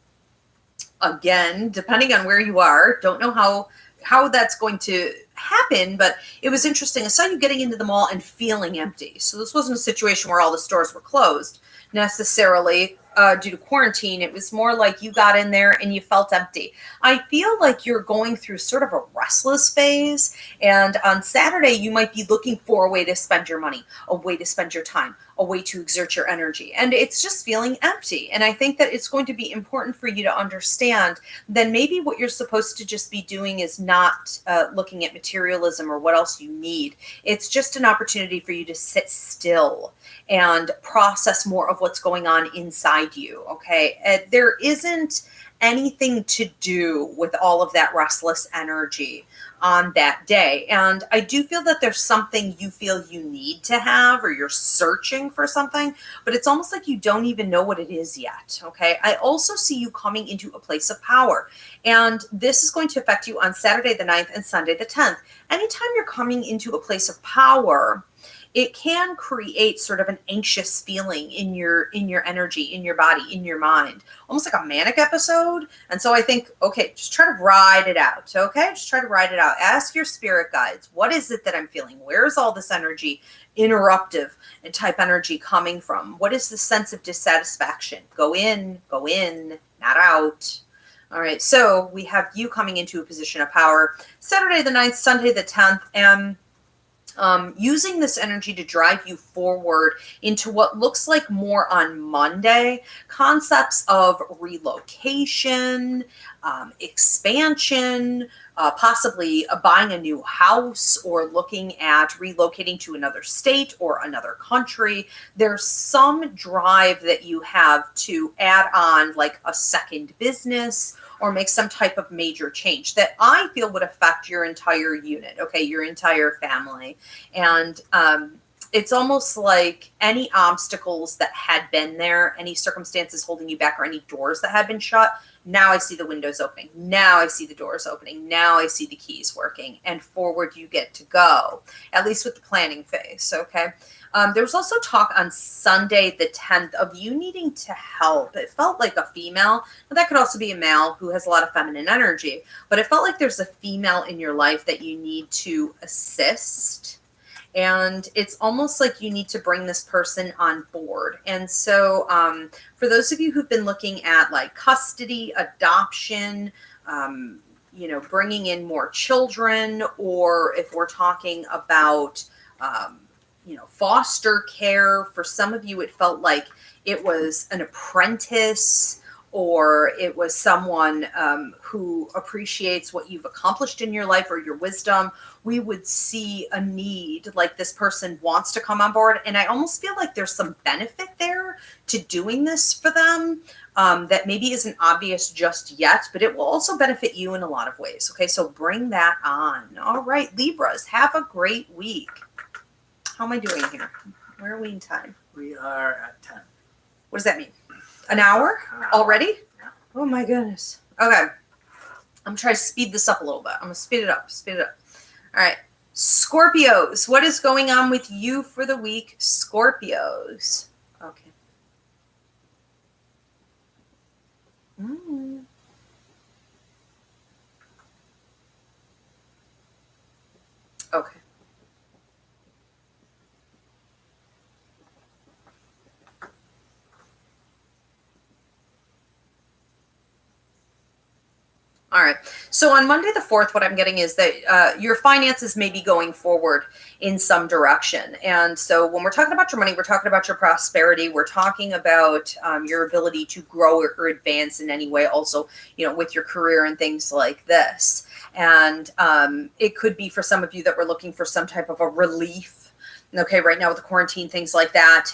Again, depending on where you are, don't know how that's going to happen, but it was interesting. I saw you getting into the mall and feeling empty. So this wasn't a situation where all the stores were closed necessarily due to quarantine. It was more like you got in there and you felt empty. I feel like you're going through sort of a restless phase. And on Saturday, you might be looking for a way to spend your money, a way to spend your time, a way to exert your energy. And it's just feeling empty. And I think that it's going to be important for you to understand that maybe what you're supposed to just be doing is not looking at materialism or what else you need. It's just an opportunity for you to sit still and process more of what's going on inside you. Okay. There isn't anything to do with all of that restless energy on that day. And I do feel that there's something you feel you need to have, or you're searching for something, but it's almost like you don't even know what it is yet. Okay. I also see you coming into a place of power, and this is going to affect you on Saturday the 9th and Sunday the 10th. Anytime you're coming into a place of power, it can create sort of an anxious feeling in your energy, in your body, in your mind, almost like a manic episode. And so I think, okay, just try to ride it out. Okay, just try to ride it out. Ask your spirit guides, what is it that I'm feeling? Where is all this energy, interruptive and type energy coming from? What is the sense of dissatisfaction? Go in, not out. All right, so we have you coming into a position of power Saturday the 9th, Sunday the 10th, and using this energy to drive you forward into what looks like more on Monday, concepts of relocation, expansion, possibly buying a new house or looking at relocating to another state or another country. There's some drive that you have to add on like a second business or make some type of major change that I feel would affect your entire unit, okay, your entire family. And it's almost like any obstacles that had been there, any circumstances holding you back, or any doors that had been shut, now I see the windows opening. Now I see the doors opening. Now I see the keys working, and forward you get to go, at least with the planning phase, okay? There was also talk on Sunday the 10th of you needing to help. It felt like a female, but that could also be a male who has a lot of feminine energy. But it felt like there's a female in your life that you need to assist. And it's almost like you need to bring this person on board. And so for those of you who've been looking at like custody, adoption, you know, bringing in more children, or if we're talking about foster care. For some of you, it felt like it was an apprentice, or it was someone who appreciates what you've accomplished in your life or your wisdom. We would see a need, like this person wants to come on board. And I almost feel like there's some benefit there to doing this for them that maybe isn't obvious just yet, but it will also benefit you in a lot of ways. Okay, so bring that on. All right, Libras, have a great week. How am I doing here? Where are we in time? We are at 10. What does that mean? An hour already? Yeah. Oh my goodness. Okay. I'm trying to speed this up a little bit. I'm going to speed it up. All right. Scorpios. What is going on with you for the week, Scorpios? Okay. Okay. All right. So on Monday the 4th, what I'm getting is that your finances may be going forward in some direction. And so when we're talking about your money, we're talking about your prosperity. We're talking about your ability to grow or advance in any way. Also, with your career and things like this. And it could be for some of you that we're looking for some type of a relief. Okay, right now with the quarantine, things like that,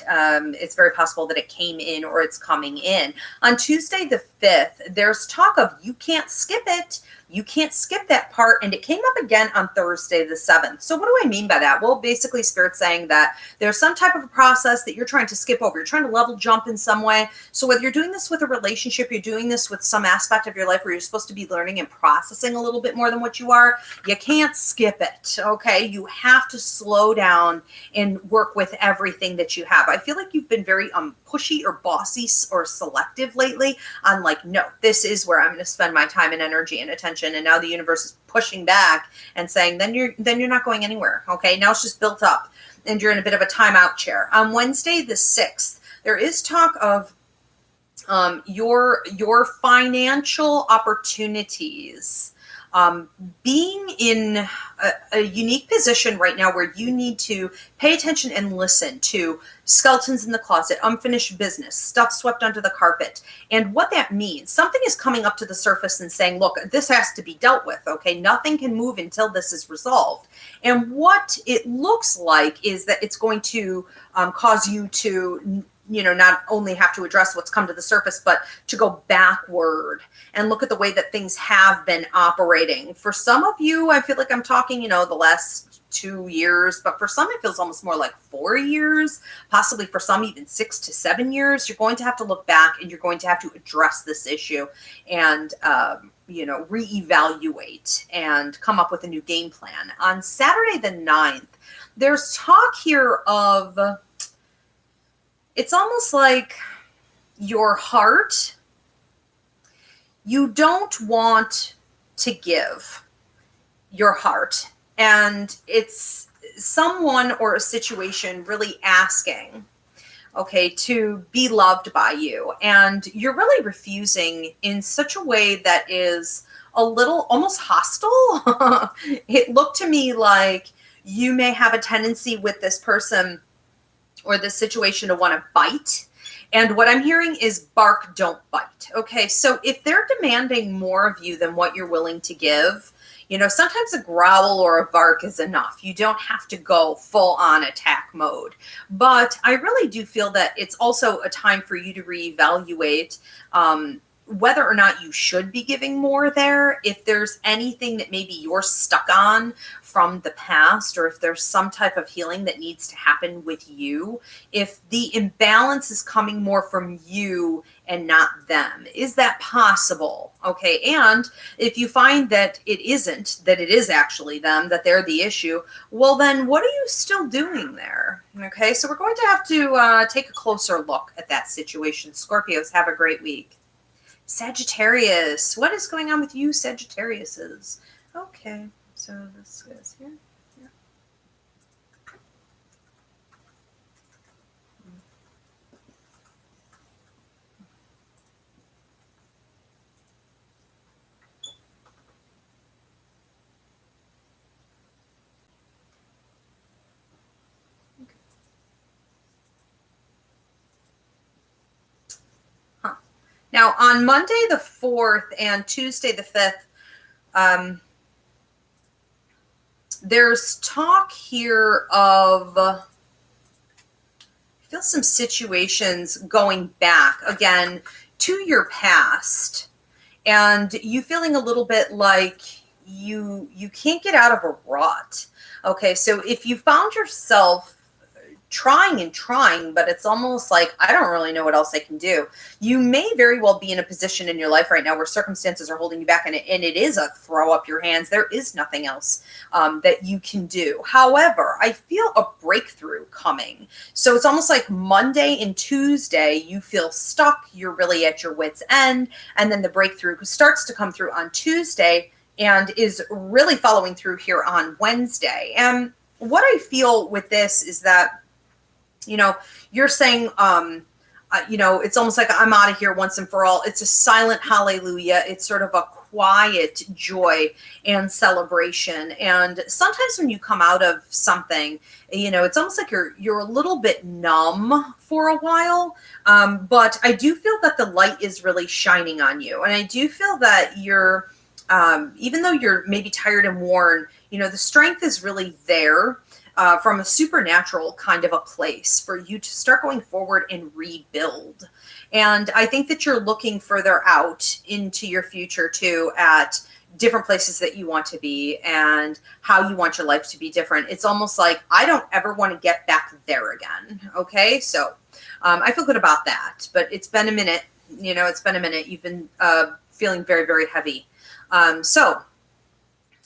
it's very possible that it came in or it's coming in. On Tuesday the 5th, there's talk of you can't skip it. You can't skip that part. And it came up again on Thursday the 7th. So what do I mean by that? Well, basically Spirit's saying that there's some type of a process that you're trying to skip over. You're trying to level jump in some way. So whether you're doing this with a relationship, you're doing this with some aspect of your life where you're supposed to be learning and processing a little bit more than what you are, you can't skip it. Okay. You have to slow down and work with everything that you have. I feel like you've been very pushy or bossy or selective lately on like, no, this is where I'm going to spend my time and energy and attention. And now the universe is pushing back and saying, then you're not going anywhere. Okay. Now it's just built up and you're in a bit of a timeout chair. On Wednesday, the 6th, there is talk of your financial opportunities being in a unique position right now where you need to pay attention and listen to skeletons in the closet, unfinished business, stuff swept under the carpet. And what that means, something is coming up to the surface and saying, look, this has to be dealt with. Okay. Nothing can move until this is resolved. And what it looks like is that it's going to cause you to not only have to address what's come to the surface, but to go backward and look at the way that things have been operating. For some of you, I feel like I'm talking, the last 2 years, but for some, it feels almost more like 4 years, possibly for some, even 6 to 7 years. You're going to have to look back and you're going to have to address this issue and, reevaluate and come up with a new game plan. On Saturday, the 9th, there's talk here of, it's almost like your heart, you don't want to give your heart. And it's someone or a situation really asking, okay, to be loved by you. And you're really refusing in such a way that is a little almost hostile. It looked to me like you may have a tendency with this person or this situation to want to bite. And what I'm hearing is bark, don't bite. Okay, so if they're demanding more of you than what you're willing to give, sometimes a growl or a bark is enough. You don't have to go full on attack mode. But I really do feel that it's also a time for you to reevaluate whether or not you should be giving more there, if there's anything that maybe you're stuck on from the past, or if there's some type of healing that needs to happen with you, if the imbalance is coming more from you and not them. Is that possible? Okay. And if you find that it isn't, that it is actually them, that they're the issue, well, then what are you still doing there? Okay. So we're going to have to take a closer look at that situation. Scorpios, have a great week. Sagittarius, what is going on with you, Sagittariuses? Okay, so this goes here. Yeah. Okay. Now, on Monday the 4th and Tuesday the 5th, there's talk here of, I feel some situations going back again to your past, and you feeling a little bit like you can't get out of a rut. Okay, so if you found yourself trying and trying, but it's almost like, I don't really know what else I can do. You may very well be in a position in your life right now where circumstances are holding you back, and it is a throw up your hands. There is nothing else that you can do. However, I feel a breakthrough coming. So it's almost like Monday and Tuesday, you feel stuck. You're really at your wit's end. And then the breakthrough starts to come through on Tuesday and is really following through here on Wednesday. And what I feel with this is that, you know, you're saying, you know, it's almost like I'm out of here once and for all. It's a silent hallelujah. It's sort of a quiet joy and celebration. And sometimes when you come out of something, you know, it's almost like you're a little bit numb for a while. But I do feel that the light is really shining on you. And I do feel that you're, even though you're maybe tired and worn, you know, the strength is really there. From a supernatural kind of a place for you to start going forward and rebuild. And I think that you're looking further out into your future too, at different places that you want to be and how you want your life to be different. It's almost like, I don't ever want to get back there again. Okay. So I feel good about that, but it's been a minute, you know, it's been a minute. You've been feeling very, very heavy. So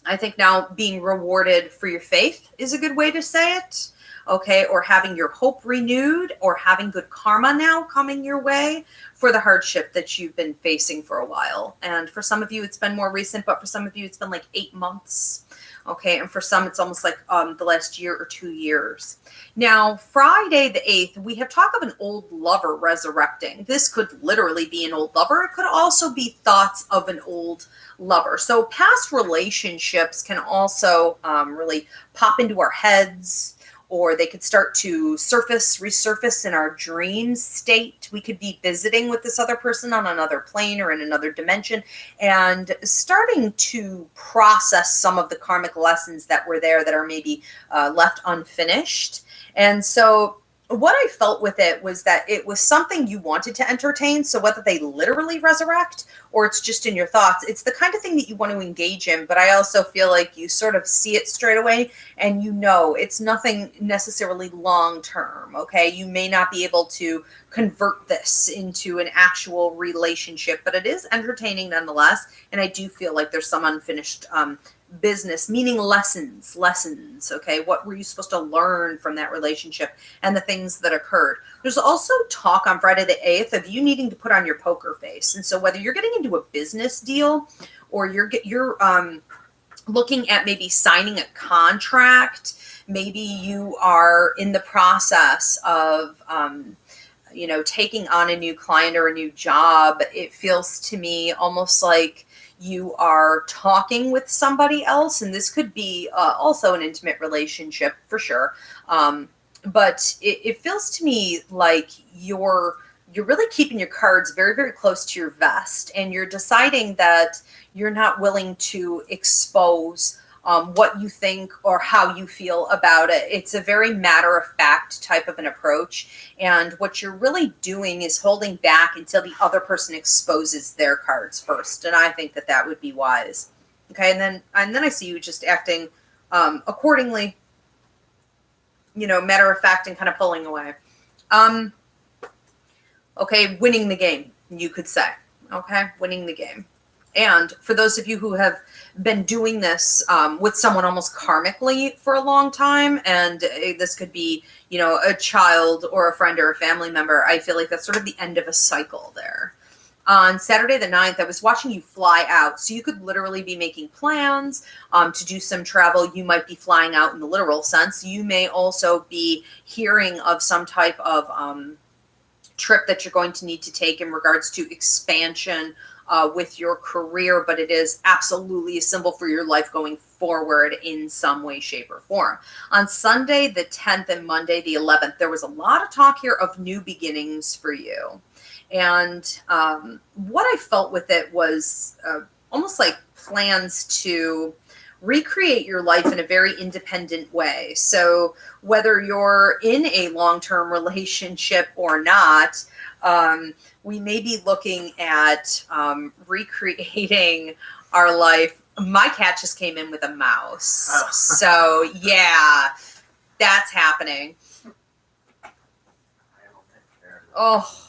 I think now being rewarded for your faith is a good way to say it. Okay. Or having your hope renewed, or having good karma now coming your way for the hardship that you've been facing for a while. And for some of you, it's been more recent, but for some of you, it's been like 8 months. Okay. And for some, it's almost like the last year or 2 years. Now, Friday the 8th, we have talk of an old lover resurrecting. This could literally be an old lover. It could also be thoughts of an old lover. So past relationships can also really pop into our heads, or they could start to resurface in our dream state. We could be visiting with this other person on another plane or in another dimension, and starting to process some of the karmic lessons that were there that are maybe left unfinished. And so what I felt with it was that it was something you wanted to entertain. So whether they literally resurrect or it's just in your thoughts, it's the kind of thing that you want to engage in. But I also feel like you sort of see it straight away, and you know it's nothing necessarily long term. Okay. You may not be able to convert this into an actual relationship, but it is entertaining nonetheless. And I do feel like there's some unfinished business, meaning lessons. Okay. What were you supposed to learn from that relationship and the things that occurred? There's also talk on Friday the 8th of you needing to put on your poker face. And so whether you're getting into a business deal, or you're looking at maybe signing a contract, maybe you are in the process of, you know, taking on a new client or a new job, it feels to me almost like you are talking with somebody else, and this could be also an intimate relationship for sure. But it feels to me like you're really keeping your cards very, very close to your vest, and you're deciding that you're not willing to expose what you think or how you feel about it. It's a very matter-of-fact type of an approach. And what you're really doing is holding back until the other person exposes their cards first. And I think that that would be wise. Okay. And then I see you just acting accordingly, you know, matter-of-fact and kind of pulling away. Okay. Winning the game, you could say. Okay. Winning the game. And for those of you who have been doing this with someone almost karmically for a long time, and this could be, you know, a child or a friend or a family member, I feel like that's sort of the end of a cycle there. On Saturday the 9th, I was watching you fly out. So you could literally be making plans to do some travel. You might be flying out in the literal sense. You may also be hearing of some type of trip that you're going to need to take in regards to expansion with your career, but it is absolutely a symbol for your life going forward in some way, shape, or form. On Sunday, the 10th, and Monday, the 11th, there was a lot of talk here of new beginnings for you. And what I felt with it was almost like plans to recreate your life in a very independent way. So whether you're in a long-term relationship or not, we may be looking at recreating our life. My cat just came in with a mouse. Oh. So yeah, that's happening. Oh.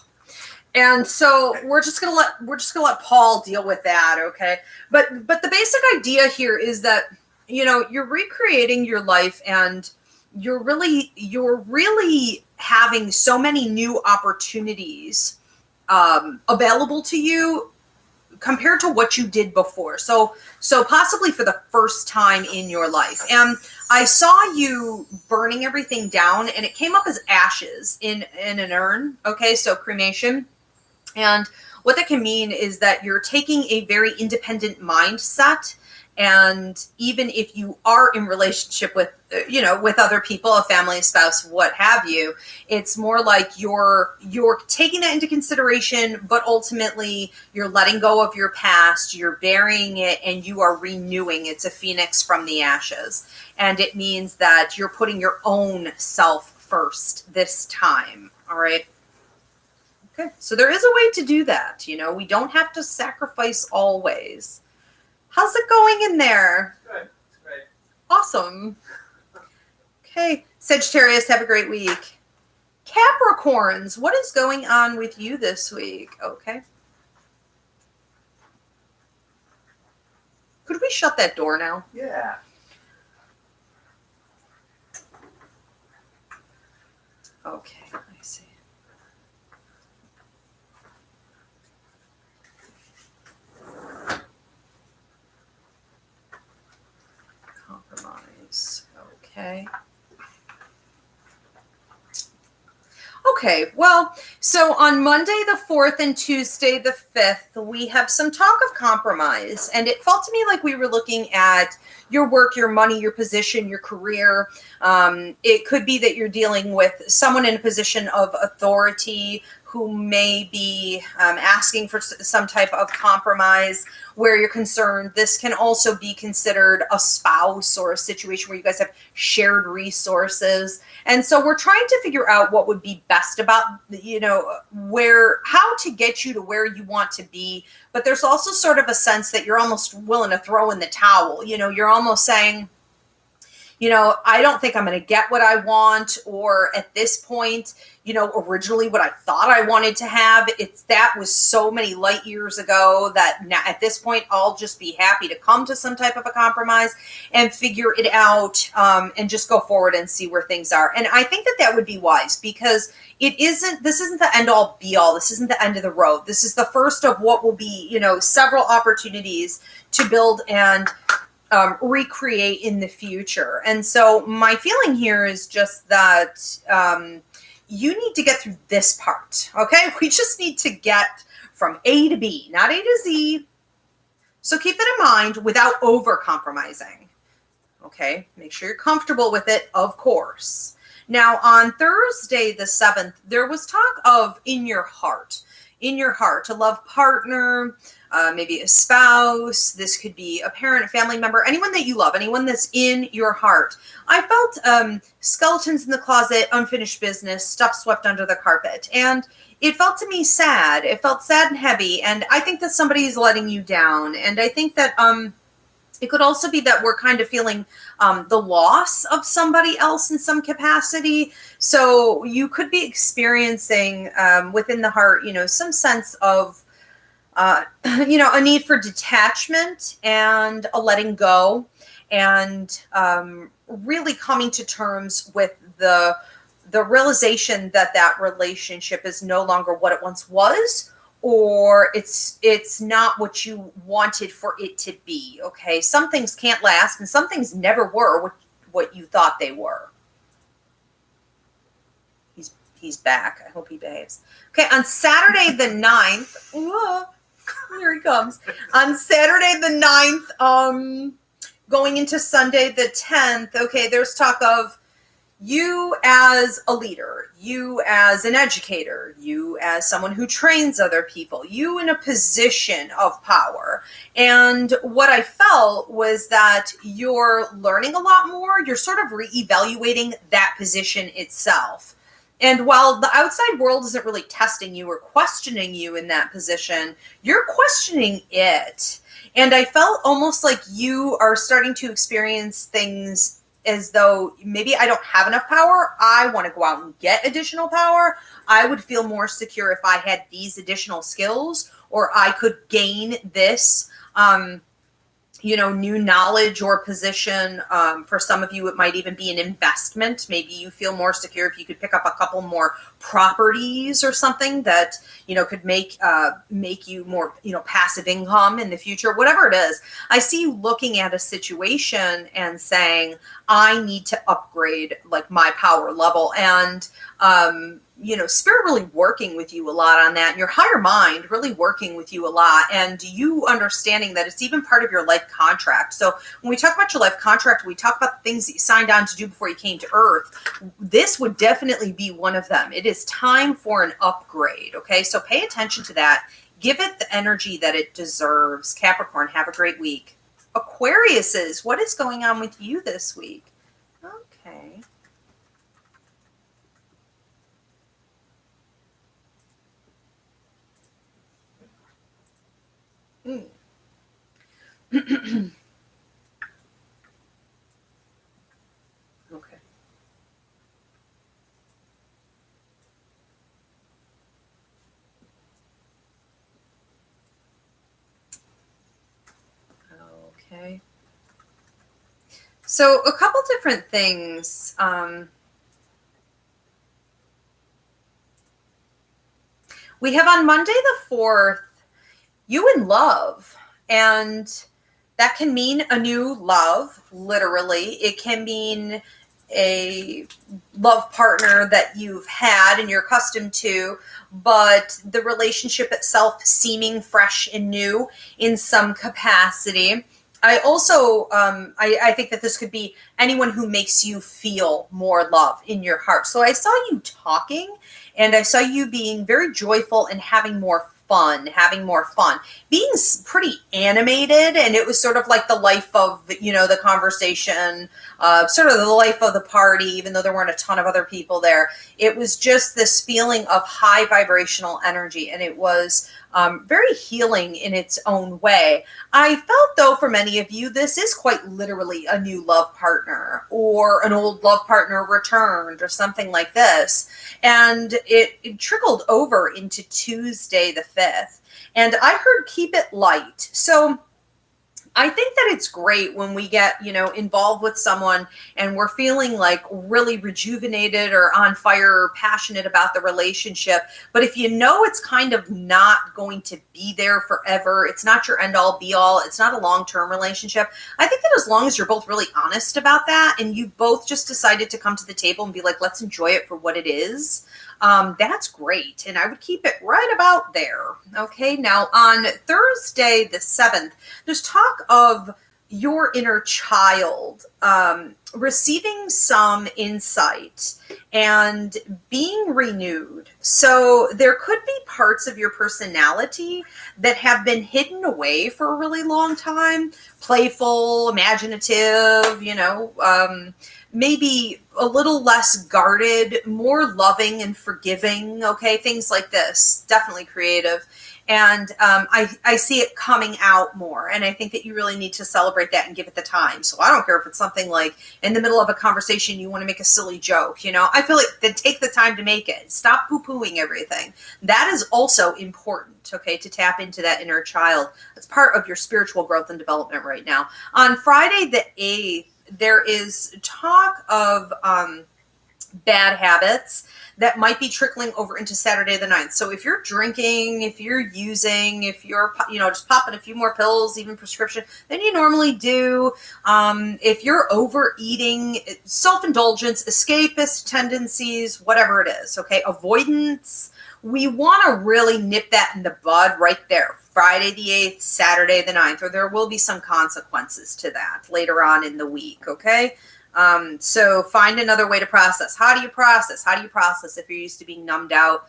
And so we're just gonna let Paul deal with that, okay? But the basic idea here is that, you know, you're recreating your life, and you're really having so many new opportunities available to you compared to what you did before. So possibly for the first time in your life. And I saw you burning everything down, and it came up as ashes in an urn, okay? So cremation. And what that can mean is that you're taking a very independent mindset. And even if you are in relationship with, you know, with other people, a family, a spouse, what have you, it's more like you're taking that into consideration, but ultimately you're letting go of your past, you're burying it, and you are renewing. It's a phoenix from the ashes. And it means that you're putting your own self first this time. All right. Okay, so there is a way to do that. You know, we don't have to sacrifice always. How's it going in there? Good. It's great. Awesome. Okay, Sagittarius, have a great week. Capricorns, what is going on with you this week? Okay. Could we shut that door now? Yeah. Okay, I see. Compromise. Okay. Okay, well, so on Monday the 4th and Tuesday the 5th, we have some talk of compromise. And it felt to me like we were looking at your work, your money, your position, your career. It could be that you're dealing with someone in a position of authority who may be asking for some type of compromise where you're concerned. This can also be considered a spouse or a situation where you guys have shared resources. And so we're trying to figure out what would be best about, you know, how to get you to where you want to be. But there's also sort of a sense that you're almost willing to throw in the towel. You know, you're almost saying, you know, I don't think I'm going to get what I want, or at this point, you know, originally what I thought I wanted to have, that was so many light years ago that now at this point, I'll just be happy to come to some type of a compromise and figure it out, and just go forward and see where things are. And I think that would be wise, because this isn't the end all be all. This isn't the end of the road. This is the first of what will be, you know, several opportunities to build and recreate in the future. And so my feeling here is just that you need to get through this part. Okay, we just need to get from A to B, not A to Z. So keep that in mind without over compromising. Okay, make sure you're comfortable with it, of course. Now on Thursday the 7th, there was talk of in your heart, a love partner, maybe a spouse. This could be a parent, a family member, anyone that you love, anyone that's in your heart. I felt skeletons in the closet, unfinished business, stuff swept under the carpet. And it felt to me sad. It felt sad and heavy. And I think that somebody is letting you down. And I think that it could also be that we're kind of feeling the loss of somebody else in some capacity. So you could be experiencing within the heart, you know, some sense of, you know, a need for detachment and a letting go, and really coming to terms with the realization that relationship is no longer what it once was, or it's not what you wanted for it to be. Okay, some things can't last, and some things never were what you thought they were. He's back. I hope he behaves. Okay, on Saturday the 9th, here he comes. On Saturday the 9th, going into Sunday the 10th, okay, there's talk of, you as a leader, you as an educator, you as someone who trains other people, you in a position of power. And what I felt was that you're learning a lot more. You're sort of reevaluating that position itself. And while the outside world isn't really testing you or questioning you in that position, you're questioning it. And I felt almost like you are starting to experience things as though maybe I don't have enough power. I want to go out and get additional power. I would feel more secure if I had these additional skills, or I could gain this, new knowledge or position. For some of you, it might even be an investment. Maybe you feel more secure if you could pick up a couple more properties or something that, could make you more, passive income in the future, whatever it is. I see you looking at a situation and saying, I need to upgrade like my power level. And, spirit really working with you a lot on that, and your higher mind really working with you a lot, and you understanding that it's even part of your life contract. So when we talk about your life contract, we talk about the things that you signed on to do before you came to Earth. This would definitely be one of them. It is time for an upgrade. Okay, so pay attention to that. Give it the energy that it deserves. Capricorn, have a great week. Aquariuses, what is going on with you this week? Okay. Okay. Okay. So a couple different things. We have on Monday the 4th, you in love, and that can mean a new love, literally. It can mean a love partner that you've had and you're accustomed to, but the relationship itself seeming fresh and new in some capacity. I also, I think that this could be anyone who makes you feel more love in your heart. So I saw you talking, and I saw you being very joyful and having more fun, being pretty animated. And it was sort of like the life of, the conversation, sort of the life of the party, even though there weren't a ton of other people there. It was just this feeling of high vibrational energy, and it was very healing in its own way. I felt, though, for many of you, this is quite literally a new love partner, or an old love partner returned, or something like this. And it trickled over into Tuesday the 5th. And I heard keep it light. So I think that it's great when we get, involved with someone and we're feeling like really rejuvenated or on fire or passionate about the relationship. But if it's kind of not going to be there forever, it's not your end all be all, it's not a long-term relationship. I think that as long as you're both really honest about that and you both just decided to come to the table and be like, let's enjoy it for what it is, that's great. And I would keep it right about there. Okay. Now on Thursday, the 7th, there's talk of your inner child, receiving some insight and being renewed. So there could be parts of your personality that have been hidden away for a really long time, playful, imaginative, maybe a little less guarded, more loving and forgiving. Okay. Things like this, definitely creative. And I see it coming out more. And I think that you really need to celebrate that and give it the time. So I don't care if it's something like in the middle of a conversation, you want to make a silly joke, I feel like then take the time to make it. Stop poo-pooing everything. That is also important, okay, to tap into that inner child. It's part of your spiritual growth and development right now. On Friday the 8th, there is talk of bad habits that might be trickling over into Saturday the 9th. So if you're drinking, if you're using, if you're, just popping a few more pills, even prescription, than you normally do, if you're overeating, self-indulgence, escapist tendencies, whatever it is, okay, avoidance, we want to really nip that in the bud right there. Friday the 8th, Saturday the 9th, or there will be some consequences to that later on in the week, okay? So find another way to process. How do you process? How do you process if you're used to being numbed out?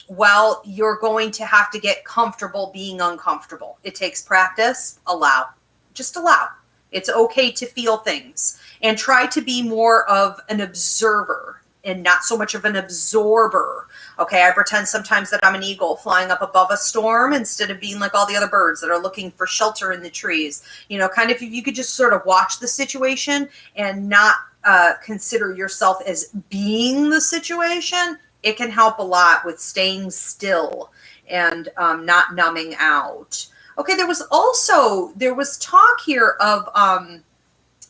Well, you're going to have to get comfortable being uncomfortable. It takes practice. Allow. Just allow. It's okay to feel things, and try to be more of an observer and not so much of an absorber. Okay, I pretend sometimes that I'm an eagle flying up above a storm instead of being like all the other birds that are looking for shelter in the trees. You know, kind of if you could just sort of watch the situation and not consider yourself as being the situation, it can help a lot with staying still and not numbing out. Okay, there was talk here of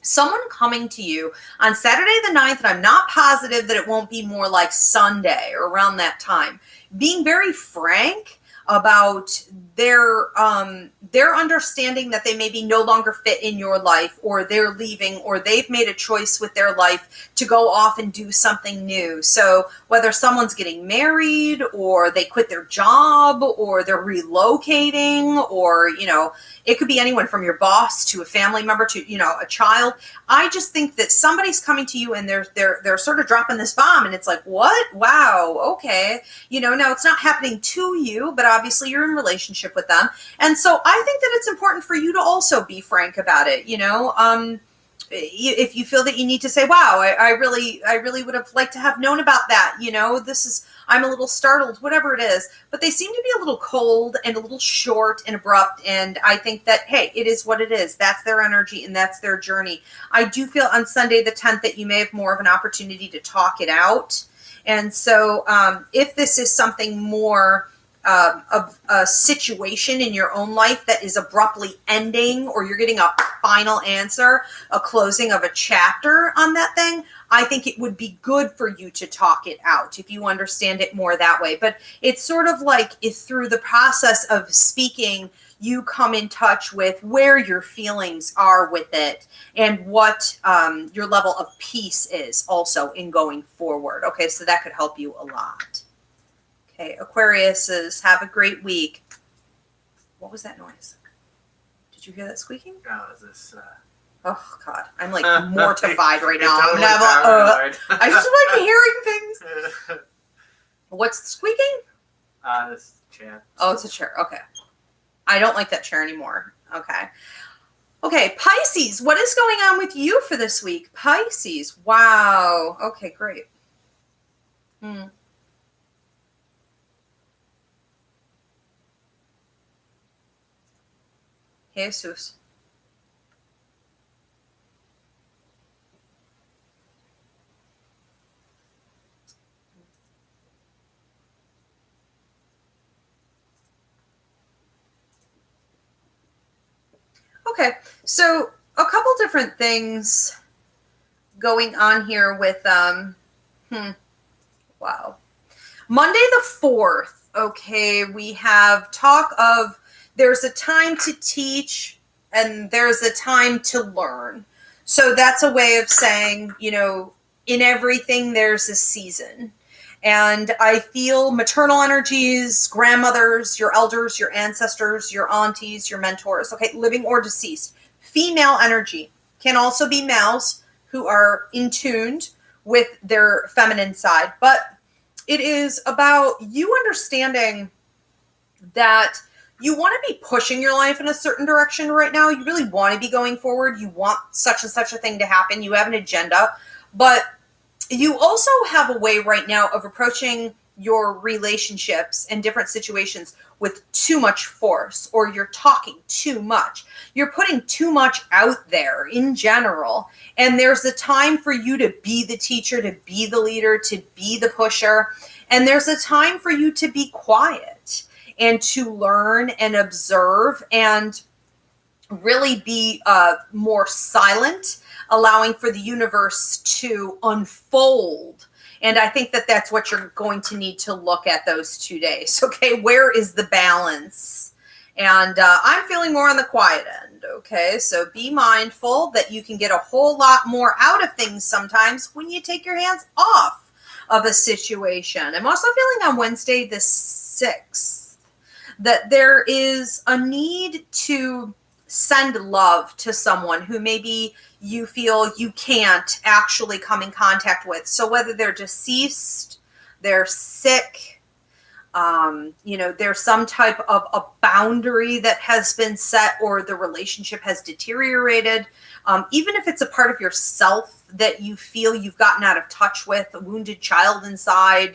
someone coming to you on Saturday the 9th, and I'm not positive that it won't be more like Sunday or around that time, being very frank about their understanding that they maybe no longer fit in your life, or they're leaving, or they've made a choice with their life to go off and do something new. So whether someone's getting married, or they quit their job, or they're relocating, or, you know, it could be anyone from your boss to a family member to, you know, a child. I just think that somebody's coming to you and they're sort of dropping this bomb, and it's like, what? Wow. Okay. You know, now it's not happening to you, but obviously you're in relationship with them. And so I think that it's important for you to also be frank about it. You know, if you feel that you need to say, wow, I really would have liked to have known about that. You know, I'm a little startled, whatever it is, but they seem to be a little cold and a little short and abrupt. And I think that, hey, it is what it is. That's their energy and that's their journey. I do feel on Sunday the 10th that you may have more of an opportunity to talk it out. And so if this is something more of a situation in your own life that is abruptly ending, or you're getting a final answer, a closing of a chapter on that thing, I think it would be good for you to talk it out if you understand it more that way. But it's sort of like if through the process of speaking, you come in touch with where your feelings are with it and what your level of peace is also in going forward. Okay, so that could help you a lot. Okay, Aquarius says, have a great week. What was that noise? Did you hear that squeaking? Is this... Oh, God. I'm like mortified right now. Totally I just like hearing things. What's squeaking? This chair. Oh, it's a chair. Okay. I don't like that chair anymore. Okay. Okay, Pisces. What is going on with you for this week? Pisces. Wow. Okay, great. Jesus. Okay, so a couple different things going on here with, wow. Monday the 4th, okay, we have talk of there's a time to teach and there's a time to learn. So that's a way of saying, you know, in everything there's a season. And I feel maternal energies, grandmothers, your elders, your ancestors, your aunties, your mentors, okay, living or deceased. Female energy can also be males who are in tuned with their feminine side. But it is about you understanding that you want to be pushing your life in a certain direction right now. You really want to be going forward. You want such and such a thing to happen. You have an agenda. But you also have a way right now of approaching your relationships and different situations with too much force, or you're talking too much. You're putting too much out there in general. And there's a time for you to be the teacher, to be the leader, to be the pusher. And there's a time for you to be quiet and to learn and observe and really be more silent, allowing for the universe to unfold. And I think that that's what you're going to need to look at those 2 days. Okay, where is the balance? And I'm feeling more on the quiet end. Okay, so be mindful that you can get a whole lot more out of things sometimes when you take your hands off of a situation. I'm also feeling on Wednesday the 6th that there is a need to send love to someone who maybe you feel you can't actually come in contact with. So whether they're deceased, they're sick, there's some type of a boundary that has been set, or the relationship has deteriorated. Even if it's a part of yourself that you feel you've gotten out of touch with, a wounded child inside,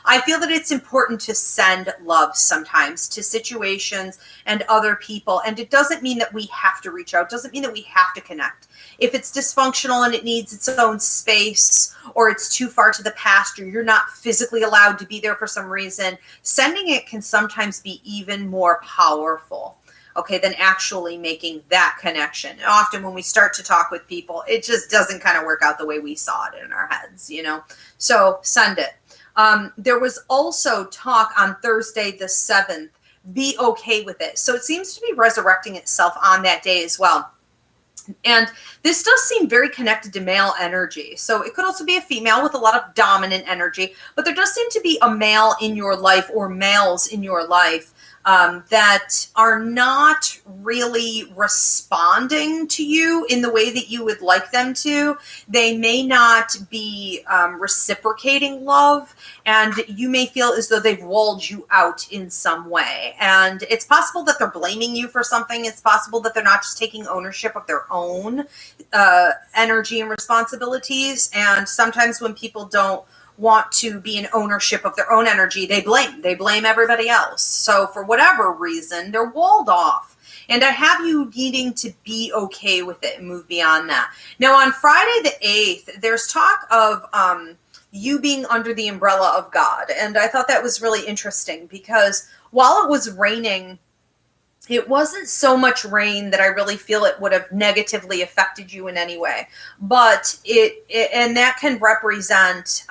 I feel that it's important to send love sometimes to situations and other people. And it doesn't mean that we have to reach out. It doesn't mean that we have to connect. If it's dysfunctional and it needs its own space, or it's too far to the past, or you're not physically allowed to be there for some reason, sending it can sometimes be even more powerful, than actually making that connection. And often when we start to talk with people, it just doesn't kind of work out the way we saw it in our heads, So send it. There was also talk on Thursday the 7th, be okay with it. So it seems to be resurrecting itself on that day as well. And this does seem very connected to male energy. So it could also be a female with a lot of dominant energy, but there does seem to be a male in your life, or males in your life, that are not really responding to you in the way that you would like them to. They may not be reciprocating love, and you may feel as though they've walled you out in some way. And it's possible that they're blaming you for something. It's possible that they're not just taking ownership of their own energy and responsibilities. And sometimes when people don't want to be in ownership of their own energy, they blame everybody else. So for whatever reason, they're walled off. And I have you needing to be okay with it and move beyond that. Now on Friday the 8th, there's talk of you being under the umbrella of God. And I thought that was really interesting, because while it was raining, it wasn't so much rain that I really feel it would have negatively affected you in any way. But and that can represent,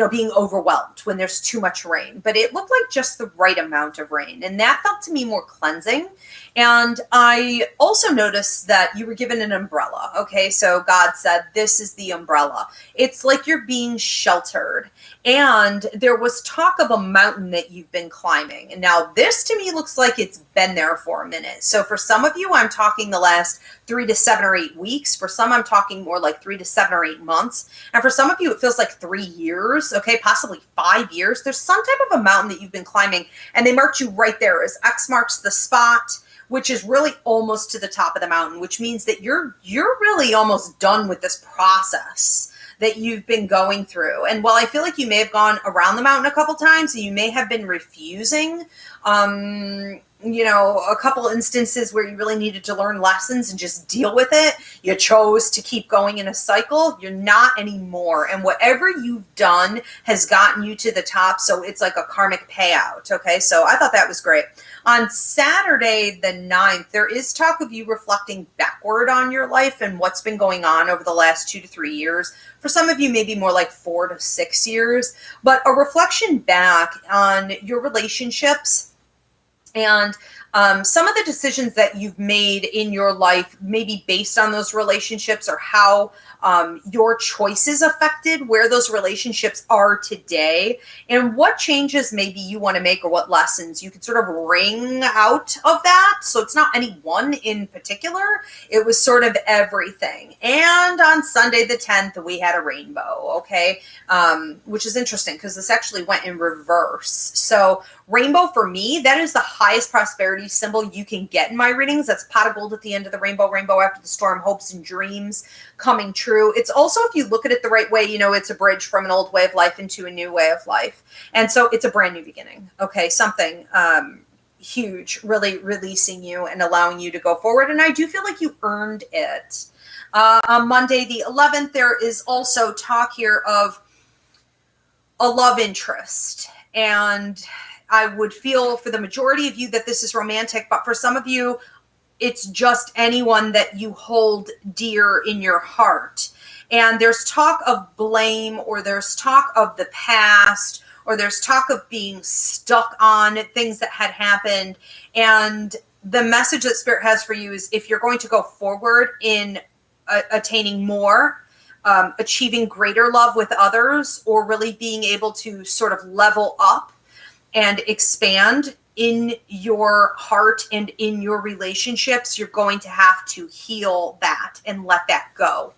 being overwhelmed when there's too much rain. But it looked like just the right amount of rain. And that felt to me more cleansing. And I also noticed that you were given an umbrella. Okay, so God said, this is the umbrella. It's like you're being sheltered. And there was talk of a mountain that you've been climbing. And now this to me looks like it's been there for a minute. So for some of you, I'm talking the last 3 to 7 or 8 weeks. For some, I'm talking more like 3 to 7 or 8 months. And for some of you, it feels like 3 years, possibly 5 years. There's some type of a mountain that you've been climbing, and they marked you right there as X marks the spot, which is really almost to the top of the mountain, which means that you're really almost done with this process that you've been going through. And while I feel like you may have gone around the mountain a couple times, and you may have been refusing, a couple instances where you really needed to learn lessons and just deal with it, you chose to keep going in a cycle. You're not anymore. And whatever you've done has gotten you to the top. So it's like a karmic payout. Okay. So I thought that was great. On Saturday, the 9th, there is talk of you reflecting backward on your life and what's been going on over the last 2 to 3 years. For some of you, maybe more like 4 to 6 years, but a reflection back on your relationships and some of the decisions that you've made in your life, maybe based on those relationships, or how your choices affected where those relationships are today, and what changes maybe you want to make, or what lessons you could sort of wring out of that. So it's not any one in particular. It was sort of everything. And on Sunday the 10th, we had a rainbow, which is interesting because this actually went in reverse. So rainbow for me, that is the highest prosperity symbol you can get in my readings. That's pot of gold at the end of the rainbow, rainbow after the storm, hopes and dreams coming true. It's also, if you look at it the right way, it's a bridge from an old way of life into a new way of life. And so it's a brand new beginning. Something huge, really releasing you and allowing you to go forward. And I do feel like you earned it. On Monday, the 11th, there is also talk here of a love interest. And I would feel for the majority of you that this is romantic, but for some of you, it's just anyone that you hold dear in your heart. And there's talk of blame, or there's talk of the past, or there's talk of being stuck on things that had happened. And the message that Spirit has for you is, if you're going to go forward in attaining more, achieving greater love with others, or really being able to sort of level up and expand, in your heart and in your relationships, you're going to have to heal that and let that go.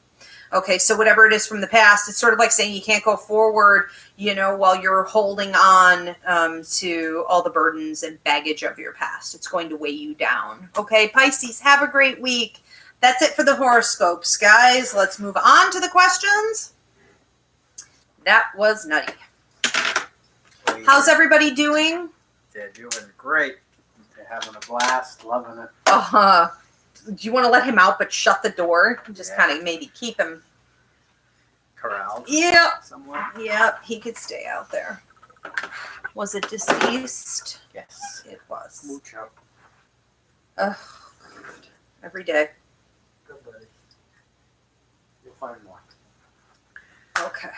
Okay, so whatever it is from the past, it's sort of like saying you can't go forward, while you're holding on to all the burdens and baggage of your past. It's going to weigh you down. Okay, Pisces, have a great week. That's it for the horoscopes, guys. Let's move on to the questions. That was nutty. How's everybody doing? They're doing great. They're having a blast, loving it. Do you want to let him out but shut the door? Just kind of maybe keep him corralled. Yep. Somewhere. Yep, he could stay out there. Was it deceased? Yes. It was. Mucho. Ugh. Every day. Good buddy. You'll find more. Okay.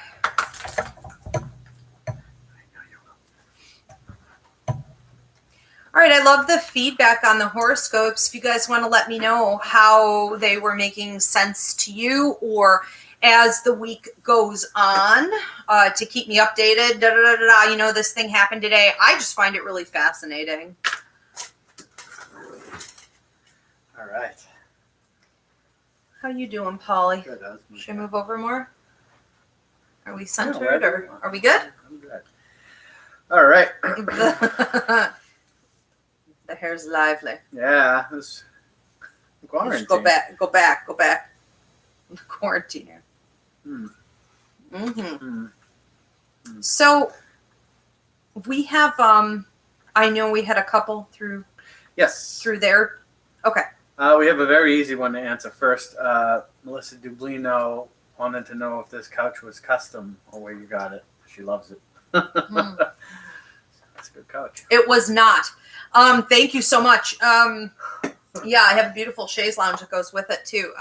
All right, I love the feedback on the horoscopes. If you guys want to let me know how they were making sense to you, or as the week goes on, to keep me updated, this thing happened today. I just find it really fascinating. All right. How you doing, Polly? Good. Should I move over more? Are we centered, or are we good? I'm good. All right. The hair's lively. Yeah, it's quarantine. Go back. Quarantine here. So we have, I know we had a couple through there. Okay. We have a very easy one to answer first. Melissa Dublino wanted to know if this couch was custom or where you got it. She loves it. That's a good couch. It was not. Thank you so much. Yeah, I have a beautiful chaise lounge that goes with it too.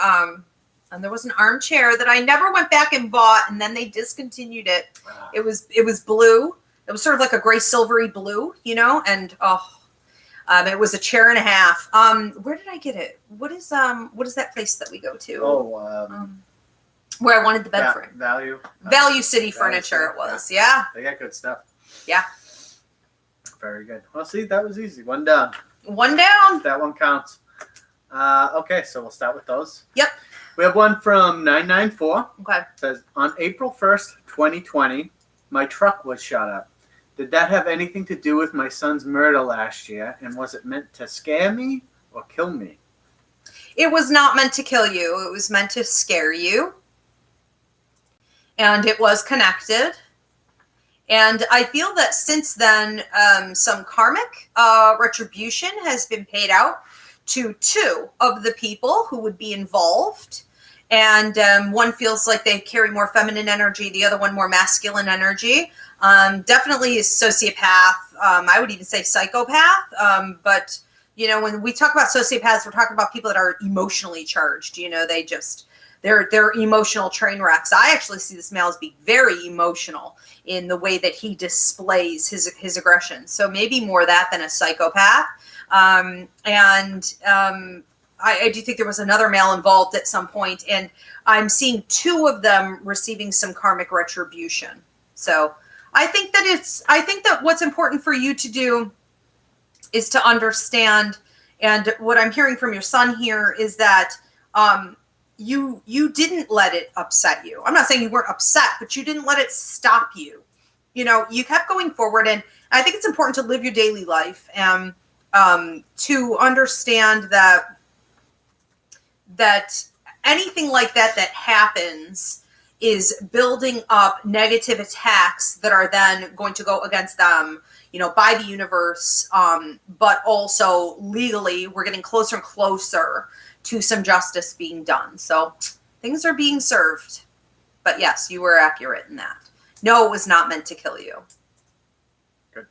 And there was an armchair that I never went back and bought, and then they discontinued it. It was blue. It was sort of like a gray silvery blue, and it was a chair and a half. Where did I get it? What is that place that we go to? Where I wanted the bed frame. Value City Furniture it was. Yeah. They got good stuff. Yeah. Very good. Well, see, that was easy. One down. One down. That one counts. Okay, so we'll start with those. Yep. We have one from 994. Okay. It says, on April 1st, 2020, my truck was shot up. Did that have anything to do with my son's murder last year? And was it meant to scare me or kill me? It was not meant to kill you. It was meant to scare you. And it was connected. And I feel that since then, some karmic retribution has been paid out to two of the people who would be involved. And one feels like they carry more feminine energy, the other one more masculine energy. Definitely a sociopath. I would even say psychopath. But, when we talk about sociopaths, we're talking about people that are emotionally charged. They're emotional train wrecks. I actually see this male as being very emotional in the way that he displays his aggression. So maybe more that than a psychopath. I do think there was another male involved at some point, and I'm seeing two of them receiving some karmic retribution. So I think that what's important for you to do is to understand, and what I'm hearing from your son here is that you didn't let it upset you. I'm not saying you weren't upset, but you didn't let it stop you. You kept going forward, and I think it's important to live your daily life and to understand that anything like that happens is building up negative attacks that are then going to go against them, by the universe. But also legally, we're getting closer and closer to some justice being done. So things are being served. But yes, you were accurate in that. No, it was not meant to kill you. Good.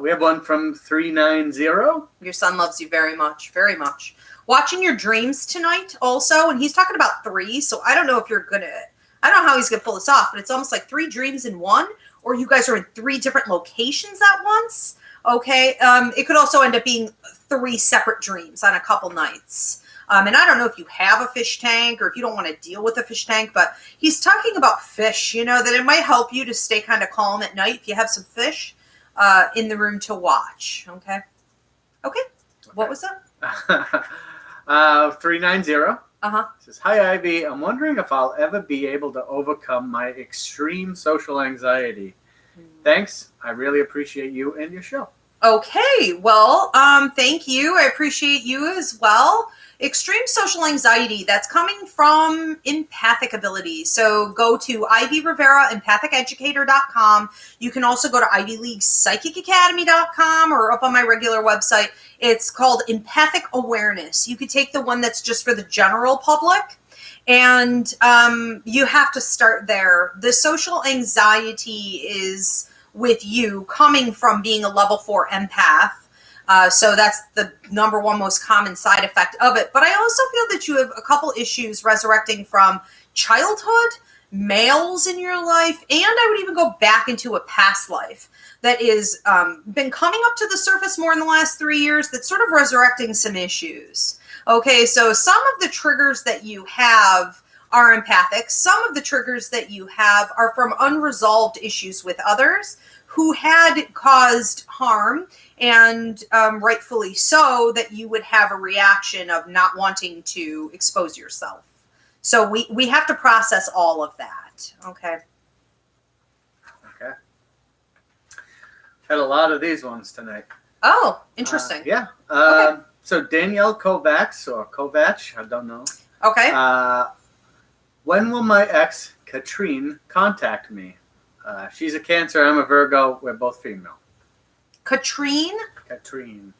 We have one from 390. Your son loves you very much, very much. Watching your dreams tonight also, and he's talking about 3, so I don't know if I don't know how he's going to pull this off, but it's almost like 3 dreams in one, or you guys are in 3 different locations at once. Okay. It could also end up being 3 separate dreams on a couple nights. And I don't know if you have a fish tank or if you don't want to deal with a fish tank, but he's talking about fish, that it might help you to stay kind of calm at night if you have some fish. in the room to watch. Okay. What was that? 390. Uh-huh. Says, hi, Ivy. I'm wondering if I'll ever be able to overcome my extreme social anxiety. Thanks. I really appreciate you and your show. Okay. Well, thank you. I appreciate you as well. Extreme social anxiety, that's coming from empathic ability. So go to Ivy Rivera, empathiceducator.com. You can also go to Ivy League psychicacademy.com or up on my regular website. It's called Empathic Awareness. You could take the one that's just for the general public. And you have to start there. The social anxiety is with you coming from being a level 4 empath. So that's the number one most common side effect of it. But I also feel that you have a couple issues resurrecting from childhood, males in your life, and I would even go back into a past life that is been coming up to the surface more in the last 3 years that's sort of resurrecting some issues. Okay, so some of the triggers that you have are empathic. Some of the triggers that you have are from unresolved issues with others who had caused harm, and rightfully so, that you would have a reaction of not wanting to expose yourself. So we have to process all of that. Okay. Okay. Had a lot of these ones tonight. Oh, interesting. Yeah. Okay. So Danielle Kovacs, or Kovach, I don't know. Okay. When will my ex, Katrine, contact me? She's a Cancer, I'm a Virgo, we're both female. Katrine? Katrine.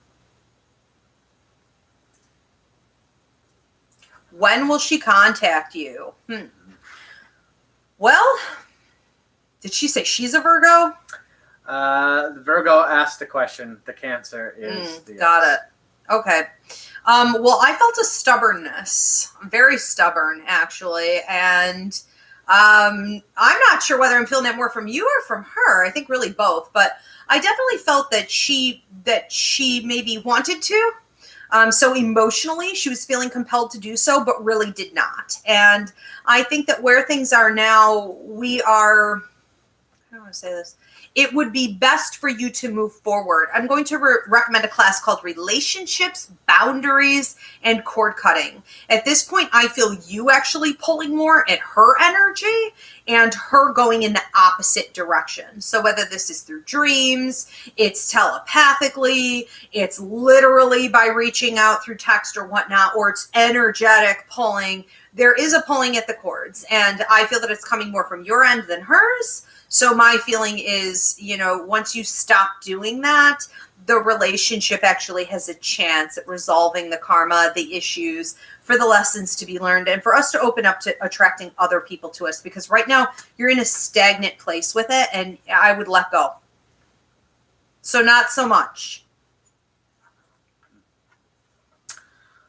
When will she contact you? Well, did she say she's a Virgo? The Virgo asked the question. The Cancer is the got ex. it. Okay. Well, I felt a stubbornness. I'm very stubborn, actually. And I'm not sure whether I'm feeling it more from you or from her. I think really both. But I definitely felt that she maybe wanted to. So emotionally, she was feeling compelled to do so, but really did not. And I think that where things are now, we are, I don't want to say this, it would be best for you to move forward. I'm going to recommend a class called Relationships, Boundaries, and Cord Cutting. At this point, I feel you actually pulling more at her energy and her going in the opposite direction. So whether this is through dreams, it's telepathically, it's literally by reaching out through text or whatnot, or it's energetic pulling, there is a pulling at the cords. And I feel that it's coming more from your end than hers. So my feeling is, once you stop doing that, the relationship actually has a chance at resolving the karma, the issues, for the lessons to be learned, and for us to open up to attracting other people to us. Because right now you're in a stagnant place with it, and I would let go. So not so much.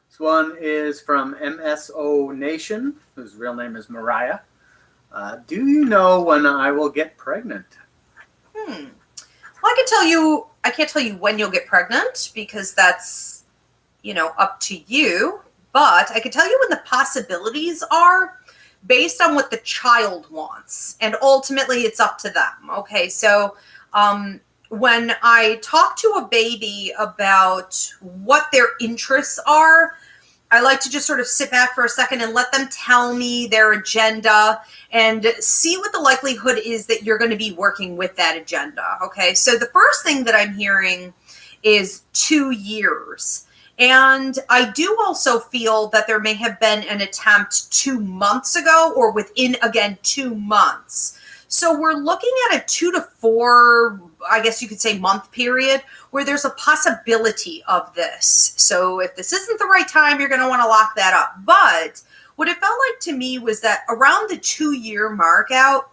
This one is from MSO Nation, whose real name is Mariah. Do you know when I will get pregnant? Well, I can't tell you when you'll get pregnant because that's, up to you. But I can tell you when the possibilities are based on what the child wants. And ultimately, it's up to them. Okay, so when I talk to a baby about what their interests are, I like to just sort of sit back for a second and let them tell me their agenda and see what the likelihood is that you're going to be working with that agenda. Okay, so the first thing that I'm hearing is 2 years. And I do also feel that there may have been an attempt 2 months ago or within, again, 2 months. So we're looking at a 2 to 4, I guess you could say, month period where there's a possibility of this. So if this isn't the right time, you're going to want to lock that up. But what it felt like to me was that around the 2-year mark out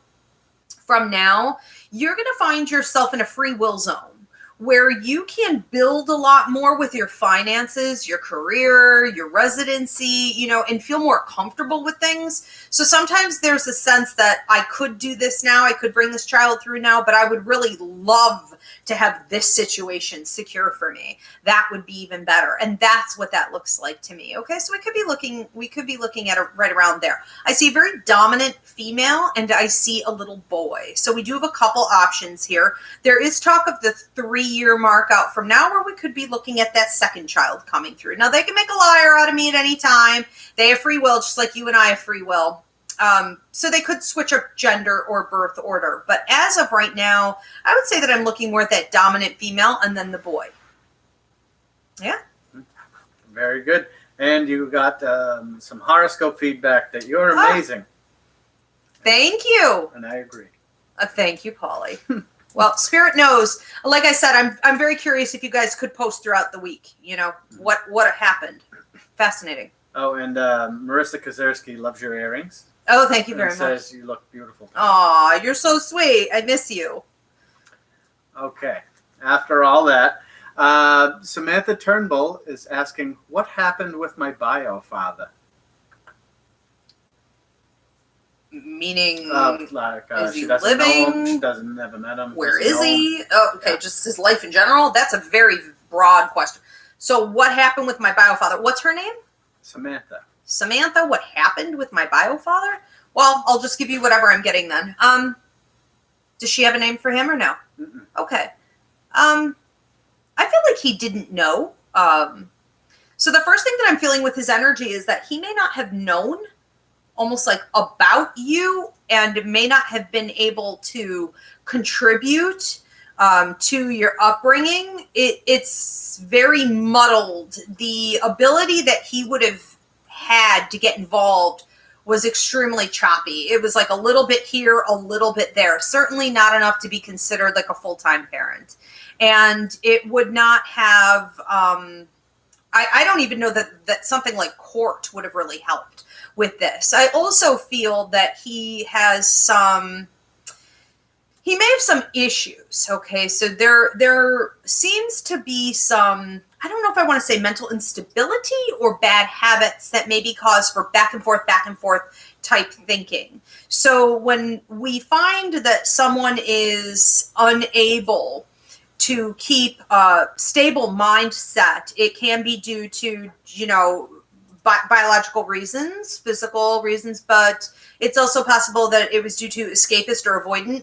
from now, you're going to find yourself in a free will zone where you can build a lot more with your finances, your career, your residency, you know, and feel more comfortable with things. So sometimes there's a sense that I could do this now, I could bring this child through now, but I would really love to have this situation secure for me. That would be even better. And that's what that looks like to me. Okay, so we could be looking at it right around there. I see a very dominant female and I see a little boy. So we do have a couple options here. There is talk of the 3-year mark out from now where we could be looking at that second child coming through. Now they can make a liar out of me at any time. They have free will, just like you and I have free will. So they could switch up gender or birth order. But as of right now, I would say that I'm looking more at that dominant female and then the boy. Yeah. Very good. And you got some horoscope feedback that you're amazing. Thank you. And I agree. Thank you, Polly. Well, Spirit knows. Like I said, I'm very curious if you guys could post throughout the week. You know, what happened. Fascinating. Oh, and Marissa Kozerski loves your earrings. Oh, thank you very much. Says you look beautiful. Aw, you're so sweet. I miss you. Okay. After all that, Samantha Turnbull is asking, what happened with my bio father? Meaning, is she he doesn't know him. living? She doesn't never met him. Where doesn't is know he? him. Oh, okay, Yeah. just his life in general? That's a very broad question. So what happened with my bio father? What's her name? Samantha. Samantha, what happened with my bio father? Well, I'll just give you whatever I'm getting then. Does she have a name for him or no? Mm-mm. Okay. I feel like he didn't know. So the first thing that I'm feeling with his energy is that he may not have known almost like about you and may not have been able to contribute to your upbringing. It's very muddled. The ability that he would have had to get involved was extremely choppy. It was like a little bit here, a little bit there. Certainly not enough to be considered like a full-time parent. And it would not have, I don't even know that something like court would have really helped with this. I also feel that he has he may have some issues. Okay. So there seems to be some, I don't know if I want to say mental instability or bad habits that may be cause for back and forth type thinking. So when we find that someone is unable to keep a stable mindset, it can be due to, you know, biological reasons, physical reasons, but it's also possible that it was due to escapist or avoidant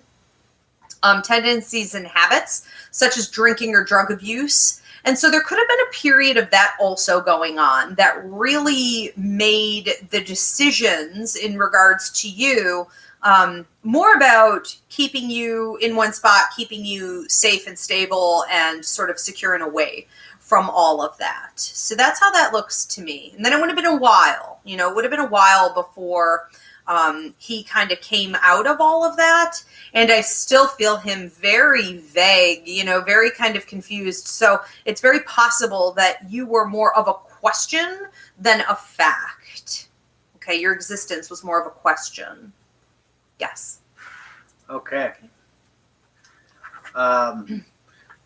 tendencies and habits, such as drinking or drug abuse. And so there could have been a period of that also going on that really made the decisions in regards to you more about keeping you in one spot, keeping you safe and stable and sort of secure and away from all of that. So that's how that looks to me. And then it would have been a while, you know, it would have been a while before he kind of came out of all of that. And I still feel him very vague, you know, very kind of confused. So it's very possible that you were more of a question than a fact. Okay, your existence was more of a question. Yes. Okay. Got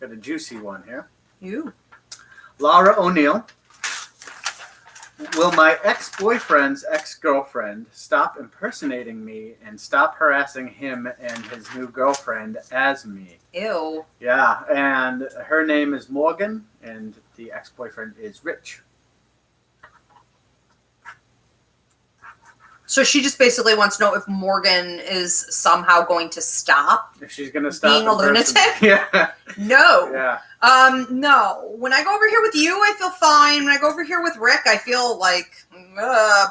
a juicy one here. You. Laura O'Neill. Will my ex-boyfriend's ex-girlfriend stop impersonating me and stop harassing him and his new girlfriend as me? Ew. Yeah, and her name is Morgan, and the ex-boyfriend is Rich. So she just basically wants to know if Morgan is somehow going to stop If she's going to stop being a lunatic. Yeah. No. Yeah. No. When I go over here with you, I feel fine. When I go over here with Rick, I feel like,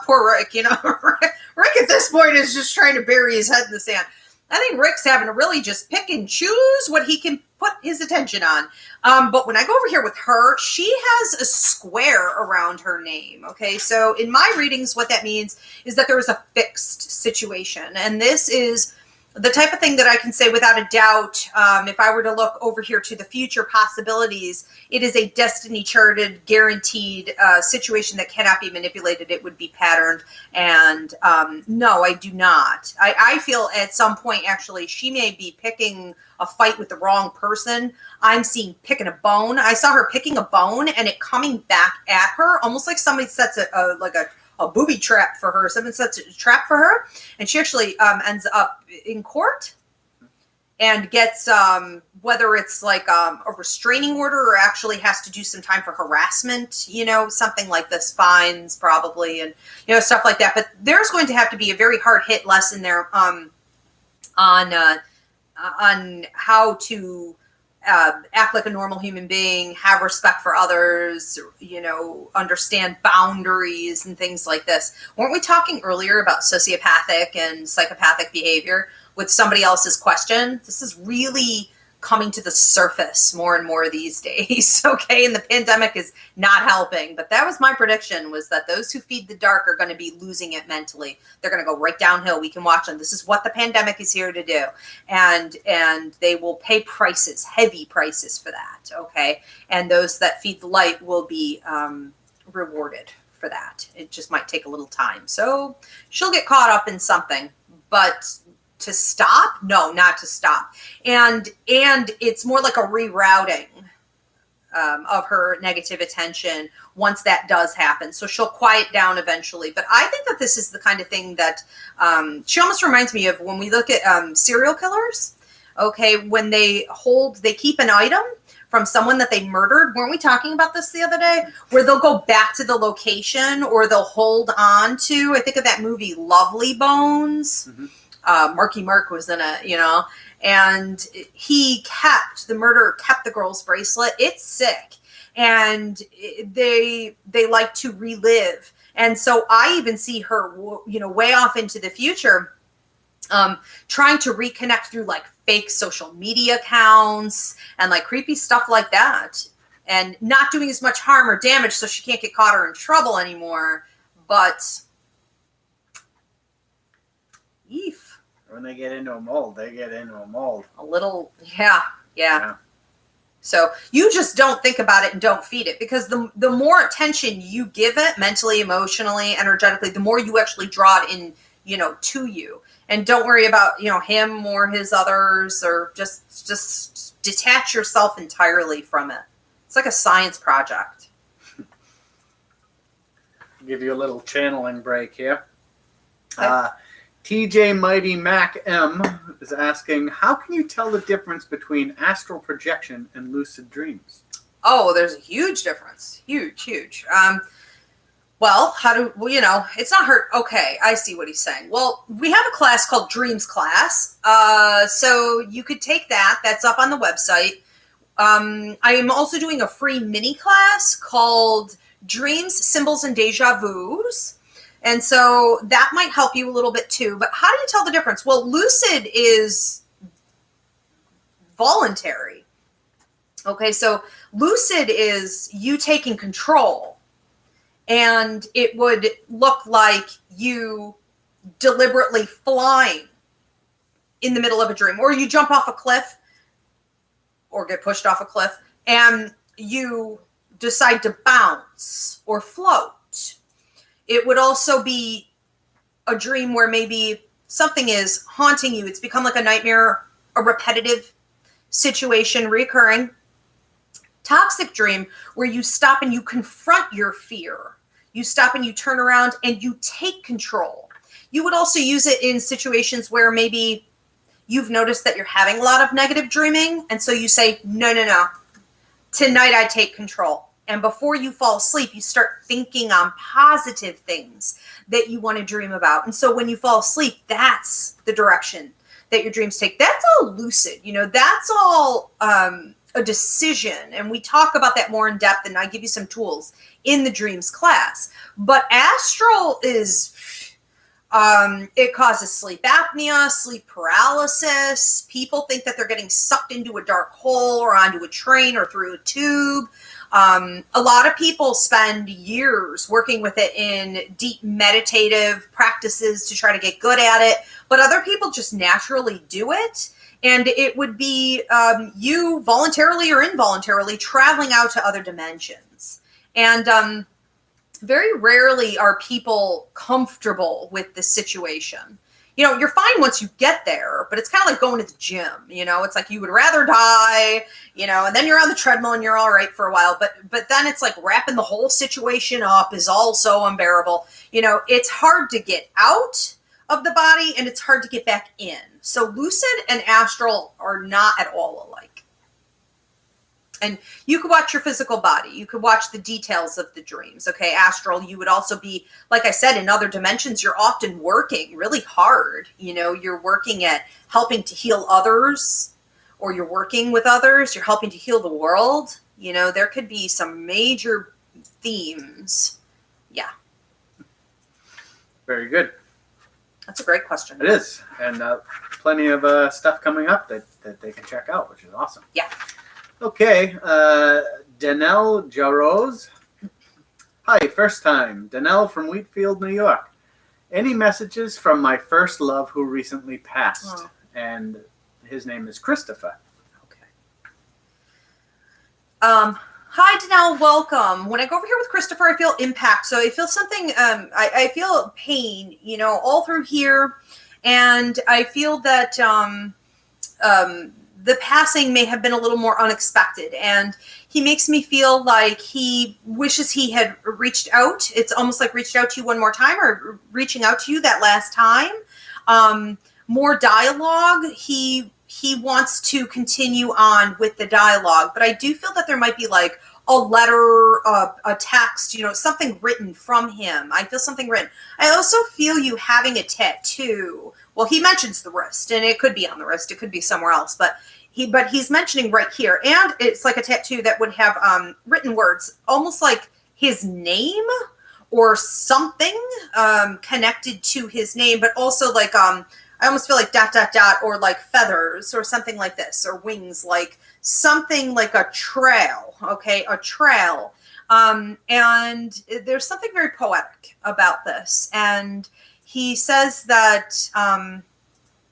poor Rick, you know. Rick at this point is just trying to bury his head in the sand. I think Rick's having to really just pick and choose what he can put his attention on. But when I go over here with her, she has a square around her name. Okay, so in my readings, what that means is that there is a fixed situation. And this is the type of thing that I can say without a doubt, if I were to look over here to the future possibilities, it is a destiny charted, guaranteed situation that cannot be manipulated. It would be patterned. And no, I do not. I feel at some point, actually, she may be picking a fight with the wrong person. I'm seeing picking a bone. I saw her picking a bone and it coming back at her, almost like somebody sets a booby trap for her. Someone sets a trap for her, and she actually ends up in court and gets whether it's like a restraining order or actually has to do some time for harassment, you know, something like this, fines probably, and you know, stuff like that. But there's going to have to be a very hard hit lesson there on how to act like a normal human being, have respect for others, you know, understand boundaries and things like this. Weren't we talking earlier about sociopathic and psychopathic behavior with somebody else's question? This is really coming to the surface more and more these days, okay? And the pandemic is not helping, but that was my prediction, was that those who feed the dark are going to be losing it mentally. They're going to go right downhill. We can watch them. This is what the pandemic is here to do. And they will pay prices, heavy prices for that, okay? And those that feed the light will be rewarded for that. It just might take a little time. So she'll get caught up in something, but to stop? No, not to stop. And it's more like a rerouting of her negative attention once that does happen. So she'll quiet down eventually. But I think that this is the kind of thing that she almost reminds me of when we look at serial killers. Okay, when they keep an item from someone that they murdered. Weren't we talking about this the other day? Where they'll go back to the location, or they'll hold on to, I think of that movie Lovely Bones. Mm-hmm. Marky Mark was in it, you know, and the murderer kept the girl's bracelet. It's sick. And they like to relive. And so I even see her, you know, way off into the future, trying to reconnect through like fake social media accounts and like creepy stuff like that, and not doing as much harm or damage so she can't get caught or in trouble anymore. But when they get into a mold, they get into a mold. A little, yeah. So you just don't think about it and don't feed it, because the more attention you give it mentally, emotionally, energetically, the more you actually draw it in, you know, to you. And don't worry about, you know, him or his others, or just detach yourself entirely from it. It's like a science project. Give you a little channeling break here. TJ Mighty Mac M is asking, how can you tell the difference between astral projection and lucid dreams? Oh, there's a huge difference. Huge. Well, you know, it's not hurt. Okay, I see what he's saying. Well, we have a class called Dreams Class. So you could take that. That's up on the website. I am also doing a free mini class called Dreams, Symbols, and Deja Vus. And so that might help you a little bit too. But how do you tell the difference? Well, lucid is voluntary. Okay, so lucid is you taking control. And it would look like you deliberately flying in the middle of a dream. Or you jump off a cliff or get pushed off a cliff and you decide to bounce or float. It would also be a dream where maybe something is haunting you. It's become like a nightmare, a repetitive situation, recurring. Toxic dream where you stop and you confront your fear. You stop and you turn around and you take control. You would also use it in situations where maybe you've noticed that you're having a lot of negative dreaming. And so you say, no. Tonight I take control. And before you fall asleep, you start thinking on positive things that you want to dream about. And so when you fall asleep, that's the direction that your dreams take. That's all lucid. You know, that's all a decision. And we talk about that more in depth, and I give you some tools in the dreams class. But astral is, it causes sleep apnea, sleep paralysis. People think that they're getting sucked into a dark hole or onto a train or through a tube. A lot of people spend years working with it in deep meditative practices to try to get good at it, but other people just naturally do it. And it would be you voluntarily or involuntarily traveling out to other dimensions. And very rarely are people comfortable with this situation. You know, you're fine once you get there, but it's kind of like going to the gym. You know, it's like you would rather die, you know, and then you're on the treadmill and you're all right for a while. But then it's like wrapping the whole situation up is all so unbearable. You know, it's hard to get out of the body and it's hard to get back in. So lucid and astral are not at all alike. And you could watch your physical body. You could watch the details of the dreams. Okay, astral, you would also be, like I said, in other dimensions, you're often working really hard. You know, you're working at helping to heal others, or you're working with others. You're helping to heal the world. You know, there could be some major themes. Yeah. Very good. That's a great question. It is. And plenty of stuff coming up that they can check out, which is awesome. Yeah. Okay, Danelle Jarosz. Hi, first time. Danelle from Wheatfield, New York. Any messages from my first love who recently passed? Oh. And his name is Christopher. Okay. Hi, Danelle. Welcome. When I go over here with Christopher, I feel impact. So I feel something, I feel pain, you know, all through here. And I feel that the passing may have been a little more unexpected, and he makes me feel like he wishes he had reached out. It's almost like reached out to you one more time, or reaching out to you that last time. More dialogue. He wants to continue on with the dialogue, but I do feel that there might be like a letter, a text, you know, something written from him. I feel something written. I also feel you having a tattoo. Well, he mentions the wrist, and it could be on the wrist. It could be somewhere else, but he's mentioning right here. And it's like a tattoo that would have written words, almost like his name or something connected to his name, but also like, I almost feel like ... or like feathers or something like this, or wings, like something like a trail. Okay. A trail. And there's something very poetic about this. And he says that,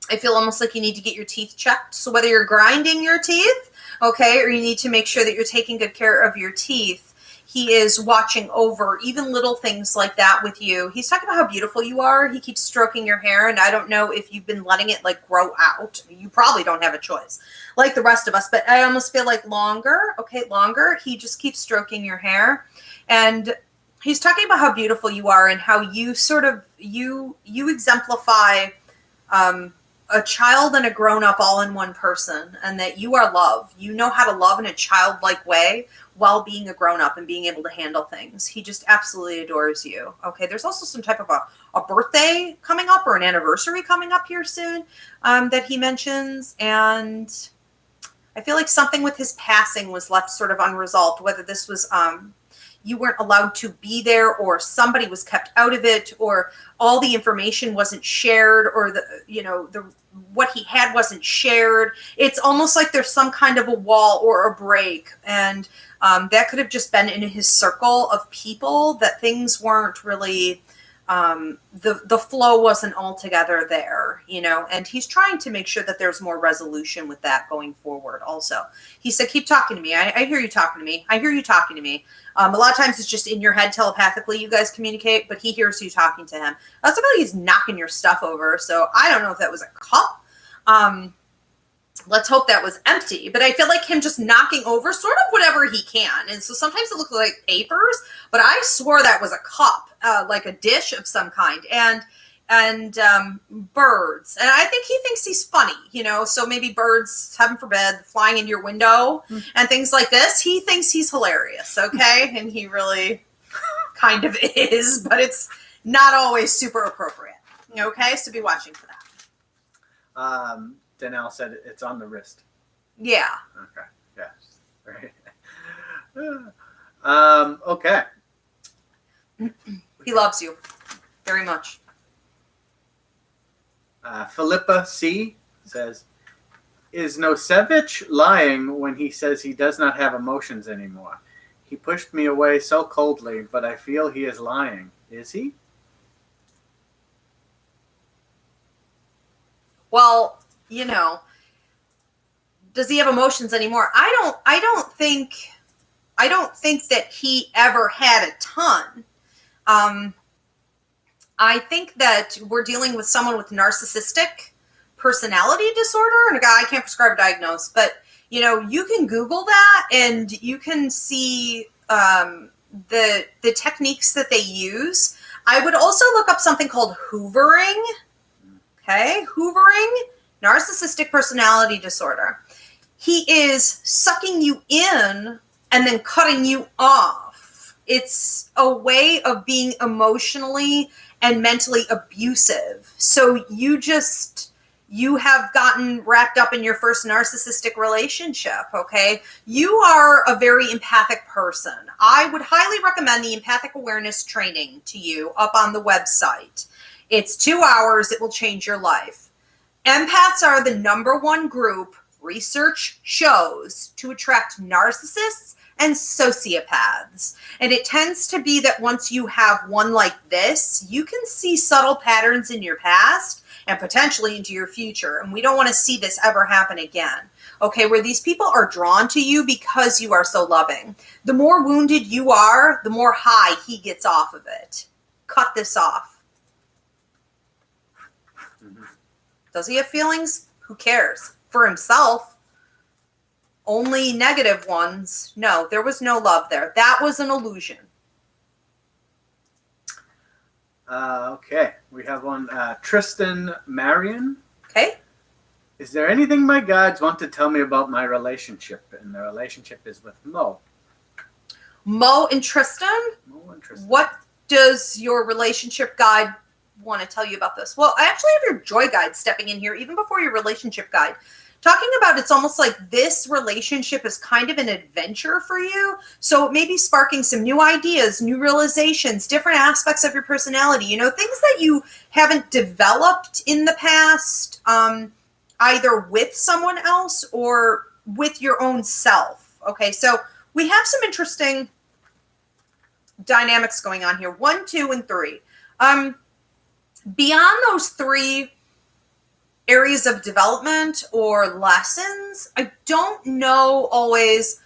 I feel almost like you need to get your teeth checked. So whether you're grinding your teeth, okay, or you need to make sure that you're taking good care of your teeth, he is watching over even little things like that with you. He's talking about how beautiful you are. He keeps stroking your hair, and I don't know if you've been letting it like grow out. You probably don't have a choice like the rest of us, but I almost feel like longer. Okay, longer. He just keeps stroking your hair, and he's talking about how beautiful you are and how you sort of, you exemplify a child and a grown-up all in one person, and that you are love. You know how to love in a childlike way while being a grown-up and being able to handle things. He just absolutely adores you. Okay, there's also some type of a birthday coming up or an anniversary coming up here soon that he mentions, and I feel like something with his passing was left sort of unresolved, whether this was you weren't allowed to be there, or somebody was kept out of it, or all the information wasn't shared, or what he had wasn't shared. It's almost like there's some kind of a wall or a break, and that could have just been in his circle of people, that things weren't really, the flow wasn't altogether there, you know, and he's trying to make sure that there's more resolution with that going forward. Also, he said, keep talking to me. I hear you talking to me. I hear you talking to me. A lot of times it's just in your head telepathically you guys communicate, but he hears you talking to him. That's like he's knocking your stuff over. So I don't know if that was a cup. Let's hope that was empty, but I feel like him just knocking over sort of whatever he can. And so sometimes it looks like papers, but I swore that was a cup, like a dish of some kind, and birds. And I think he thinks he's funny, you know, so maybe birds, heaven forbid, flying into your window and things like this. He thinks he's hilarious. Okay. And he really kind of is, but it's not always super appropriate. Okay. So be watching for that. Danelle said it's on the wrist. Yeah. Okay. Yes. Right. Okay. He loves you very much. Philippa C. says, is Nosevich lying when he says he does not have emotions anymore? He pushed me away so coldly, but I feel he is lying. Is he? Well, does he have emotions anymore? I don't think that he ever had a ton. I think that we're dealing with someone with narcissistic personality disorder, and I can't prescribe or diagnose, but you can Google that and you can see the techniques that they use. I would also look up something called hoovering. Okay, hoovering, narcissistic personality disorder. He is sucking you in and then cutting you off. It's a way of being emotionally and mentally abusive. So you have gotten wrapped up in your first narcissistic relationship, okay? You are a very empathic person. I would highly recommend the empathic awareness training to you up on the website. It's 2 hours. It will change your life. Empaths are the #1 group, research shows, to attract narcissists and sociopaths. And it tends to be that once you have one like this, you can see subtle patterns in your past and potentially into your future. And we don't want to see this ever happen again. Okay, where these people are drawn to you because you are so loving. The more wounded you are, the more high he gets off of it. Cut this off. Does he have feelings? Who cares? For himself. Only negative ones. No, there was no love there. That was an illusion. Okay, we have one. Tristan Marion. Okay. Is there anything my guides want to tell me about my relationship? And the relationship is with Mo. Mo and Tristan? Mo and Tristan. What does your relationship guide want to tell you about this? Well, I actually have your joy guide stepping in here even before your relationship guide. Talking about it's almost like this relationship is kind of an adventure for you. So it may be sparking some new ideas, new realizations, different aspects of your personality, things that you haven't developed in the past, either with someone else or with your own self. Okay, so we have some interesting dynamics going on here. 1, 2, and 3. Beyond those 3 areas of development or lessons, I don't know always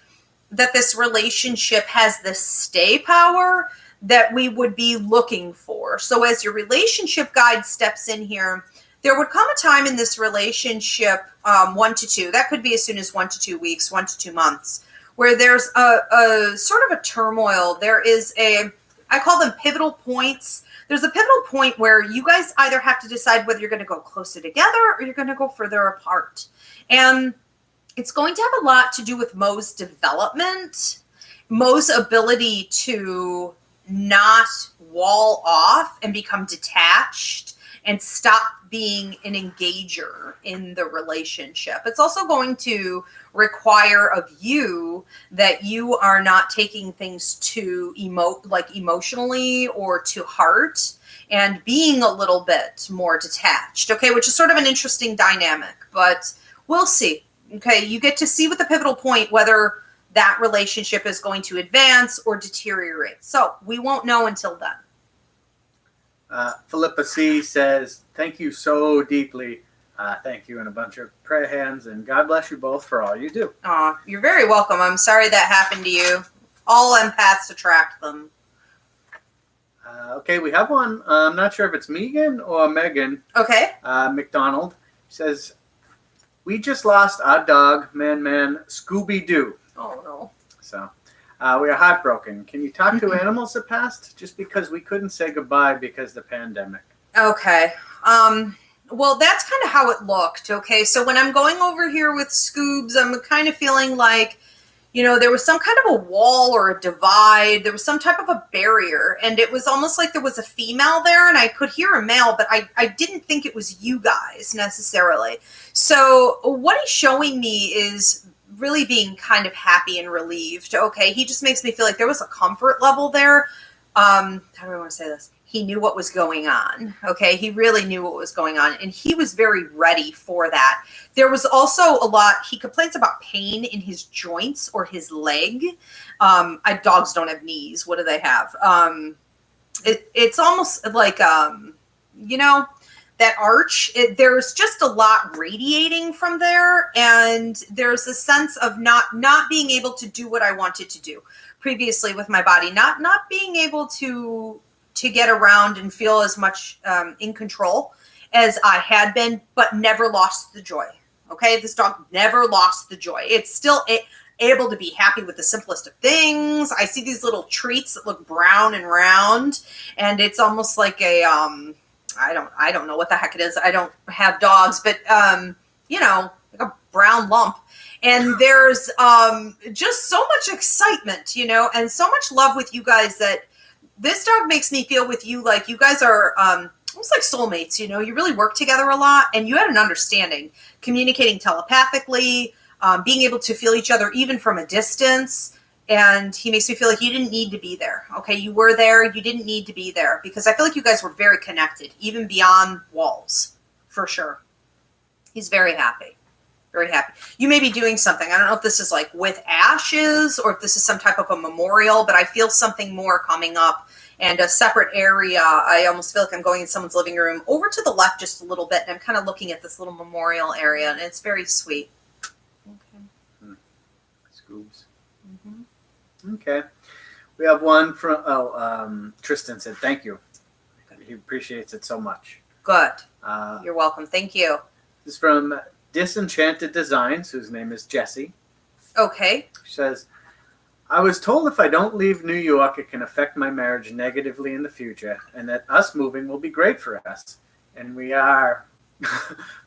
that this relationship has the stay power that we would be looking for. So as your relationship guide steps in here, there would come a time in this relationship, 1 to 2, that could be as soon as 1 to 2 weeks, 1 to 2 months, where there's a sort of a turmoil. There is I call them pivotal points. There's a pivotal point where you guys either have to decide whether you're going to go closer together or you're going to go further apart. And it's going to have a lot to do with Mo's development, Mo's ability to not wall off and become detached and stop being an engager in the relationship. It's also going to require of you that you are not taking things to emotionally or to heart and being a little bit more detached, okay, which is sort of an interesting dynamic, but we'll see. Okay, you get to see with the pivotal point whether that relationship is going to advance or deteriorate. So we won't know until then. Philippa C. says, thank you so deeply. Thank you, and a bunch of prayer hands, and God bless you both for all you do. You're very welcome. I'm sorry that happened to you. All empaths attract them. Okay, we have one. I'm not sure if it's Megan or Megan. Okay. McDonald says, we just lost our dog, Man, Scooby-Doo. Oh, no. So we are heartbroken. Can you talk to animals that passed? Just because we couldn't say goodbye because of the pandemic. Okay. Well, that's kind of how it looked. Okay. So when I'm going over here with Scoobs, I'm kind of feeling like, there was some kind of a wall or a divide. There was some type of a barrier, and it was almost like there was a female there, and I could hear a male, but I didn't think it was you guys necessarily. So what he's showing me is really being kind of happy and relieved. Okay. He just makes me feel like there was a comfort level there. how do I want to say this? He knew what was going on. Okay. He really knew what was going on. And he was very ready for that. There was also a lot, he complains about pain in his joints or his leg. Dogs don't have knees. What do they have? It's almost like, you know, that arch, there's just a lot radiating from there. And there's a sense of not being able to do what I wanted to do previously with my body, not being able to get around and feel as much in control as I had been, but never lost the joy. Okay. This dog never lost the joy. It's still able to be happy with the simplest of things. I see these little treats that look brown and round, and it's almost like a, I don't know what the heck it is. I don't have dogs, but, you know, like a brown lump. And there's just so much excitement, you know, and so much love with you guys that this dog makes me feel with you like you guys are almost like soulmates, you know. You really work together a lot, and you had an understanding, communicating telepathically, being able to feel each other even from a distance. And he makes me feel like you didn't need to be there. Okay, you were there. You didn't need to be there, because I feel like you guys were very connected, even beyond walls, for sure. He's very happy. Very happy. You may be doing something. I don't know if this is like with ashes or if this is some type of a memorial, but I feel something more coming up, and a separate area. I almost feel like I'm going in someone's living room over to the left just a little bit, and I'm kind of looking at this little memorial area, and it's very sweet. Okay. Scoobs. Okay. We have one from, Tristan said, thank you. He appreciates it so much. Good. You're welcome. Thank you. This is from Disenchanted Designs, whose name is Jessie. Okay. She says, I was told if I don't leave New York, it can affect my marriage negatively in the future, and that us moving will be great for us. And we are,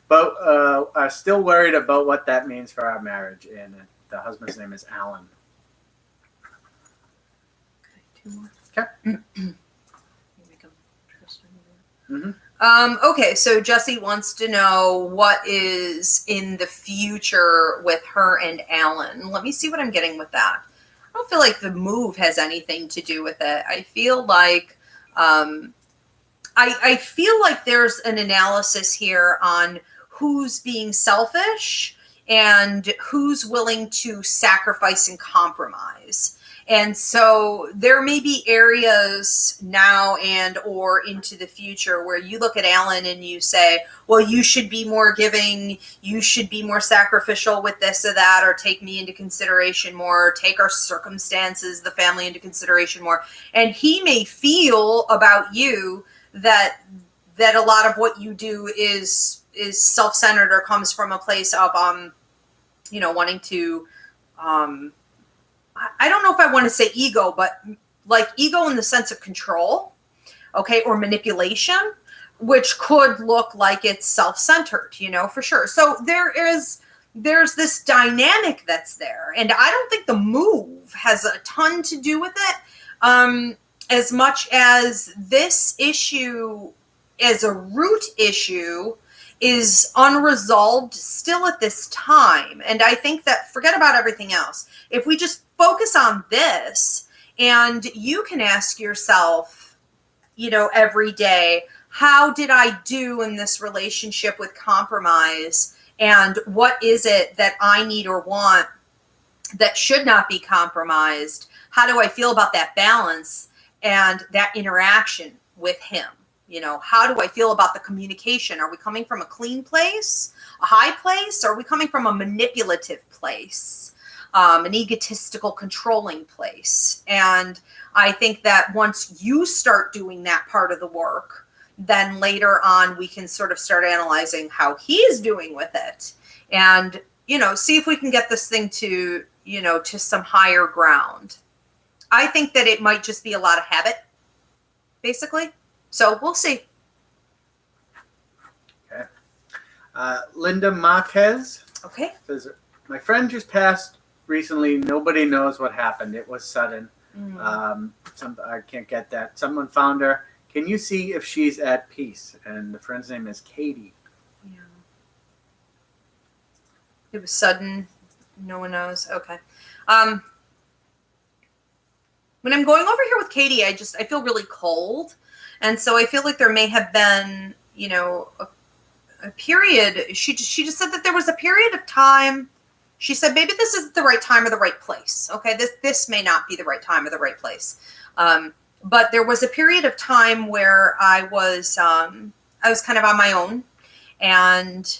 but are still worried about what that means for our marriage. And the husband's name is Alan. Two more. Okay. Okay, so Jessie wants to know what is in the future with her and Alan. Let me see what I'm getting with that. I don't feel like the move has anything to do with it. I feel like I feel like there's an analysis here on who's being selfish and who's willing to sacrifice and compromise. And so there may be areas now and or into the future where you look at Alan and you say, well, you should be more giving, you should be more sacrificial with this or that, or take me into consideration more, or take our circumstances, the family into consideration more. And he may feel about you that a lot of what you do is self-centered or comes from a place of you know, wanting to I don't know if I want to say ego, but like ego in the sense of control, okay, or manipulation, which could look like it's self-centered, you know, for sure. So there's this dynamic that's there, and I don't think the move has a ton to do with it, as much as this issue as a root issue is unresolved still at this time. And I think that forget about everything else. If we just focus on this, and you can ask yourself, you know, every day, how did I do in this relationship with compromise? And what is it that I need or want that should not be compromised? How do I feel about that balance and that interaction with him? You know, how do I feel about the communication? Are we coming from a clean place, a high place? Or are we coming from a manipulative place, an egotistical, controlling place? And I think that once you start doing that part of the work, then later on we can sort of start analyzing how he's doing with it, and, you know, see if we can get this thing to, you know, to some higher ground. I think that it might just be a lot of habit, basically. So we'll see. Okay. Linda Marquez. Okay. Says, my friend just passed recently. Nobody knows what happened. It was sudden. I can't get that. Someone found her. Can you see if she's at peace? And the friend's name is Katie. Yeah. It was sudden. No one knows. Okay. when I'm going over here with Katie, I feel really cold. And so I feel like there may have been, you know, a period. She just said that there was a period of time. She said, maybe this isn't the right time or the right place. Okay. This may not be the right time or the right place. But there was a period of time where I was kind of on my own, and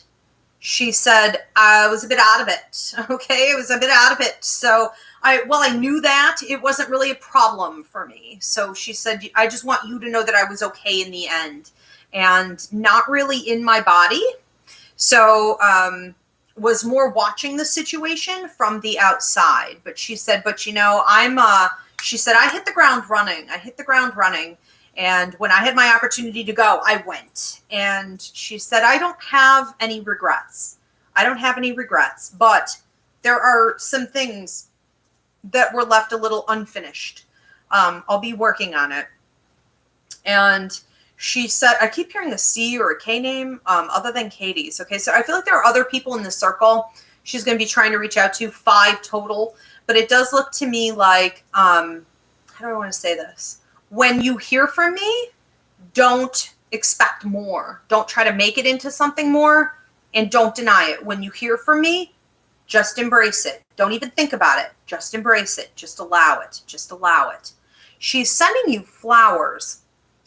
she said I was a bit out of it. Okay. I was a bit out of it. So I knew that it wasn't really a problem for me. So she said, I just want you to know that I was okay in the end and not really in my body. So, was more watching the situation from the outside. But she said, but you know, she said, I hit the ground running. And when I had my opportunity to go, I went. And she said, I don't have any regrets. But there are some things that were left a little unfinished. I'll be working on it. And she said, I keep hearing a C or a K name other than Katie's. Okay, so I feel like there are other people in the circle she's going to be trying to reach out to, 5 total. But it does look to me like, how do I want to say this? When you hear from me, don't expect more. Don't try to make it into something more, and don't deny it. When you hear from me, just embrace it. Don't even think about it. Just embrace it. Just allow it. Just allow it. She's sending you flowers,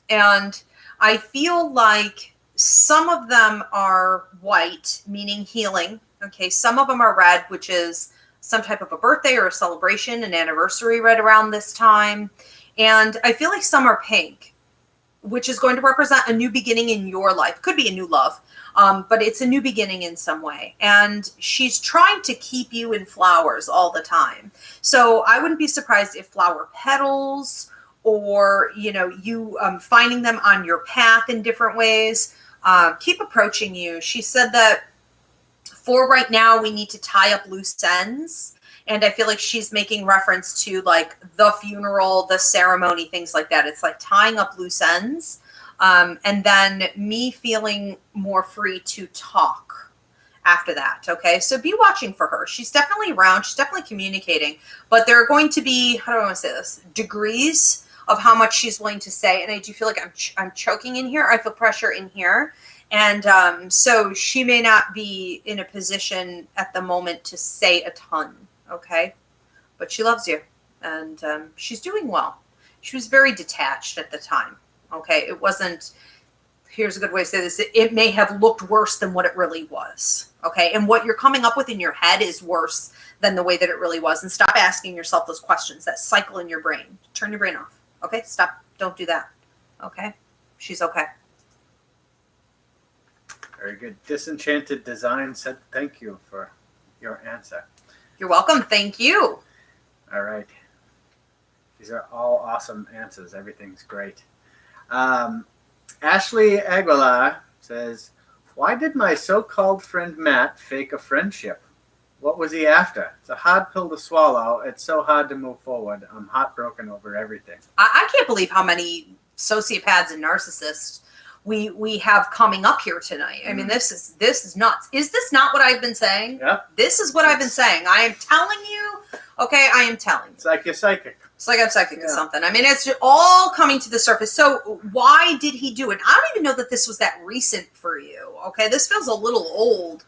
and I feel like some of them are white, meaning healing. Okay, some of them are red, which is some type of a birthday or a celebration, an anniversary right around this time. And I feel like some are pink, which is going to represent a new beginning in your life. Could be a new love, but it's a new beginning in some way. And she's trying to keep you in flowers all the time. So I wouldn't be surprised if flower petals, or, you know, you finding them on your path in different ways, keep approaching you. She said that for right now, we need to tie up loose ends. And I feel like she's making reference to like the funeral, the ceremony, things like that. It's like tying up loose ends. And then me feeling more free to talk after that. Okay. So be watching for her. She's definitely around. She's definitely communicating. But there are going to be, how do I want to say this? Degrees of how much she's willing to say. And I do feel like I'm choking in here. I feel pressure in here. And so she may not be in a position at the moment to say a ton. Okay. But she loves you. And she's doing well. She was very detached at the time. Okay. It wasn't, here's a good way to say this. It may have looked worse than what it really was. Okay. And what you're coming up with in your head is worse than the way that it really was. And stop asking yourself those questions, that cycle in your brain. Turn your brain off. Okay. Stop. Don't do that. Okay. She's okay. Very good. Disenchanted Design said thank you for your answer. You're welcome. Thank you. All right. These are all awesome answers. Everything's great. Ashley Aguilar says, why did my so-called friend Matt fake a friendship? What was he after? It's a hard pill to swallow. It's so hard to move forward. I'm heartbroken over everything. I can't believe how many sociopaths and narcissists we have coming up here tonight. I mean, this is nuts. Is this not what I've been saying? Yeah. This is what I've been saying. I am telling you. Okay, I am telling you. It's like you're psychic. It's like I'm psychic or something. I mean, it's all coming to the surface. So why did he do it? I don't even know that this was that recent for you. Okay, this feels a little old.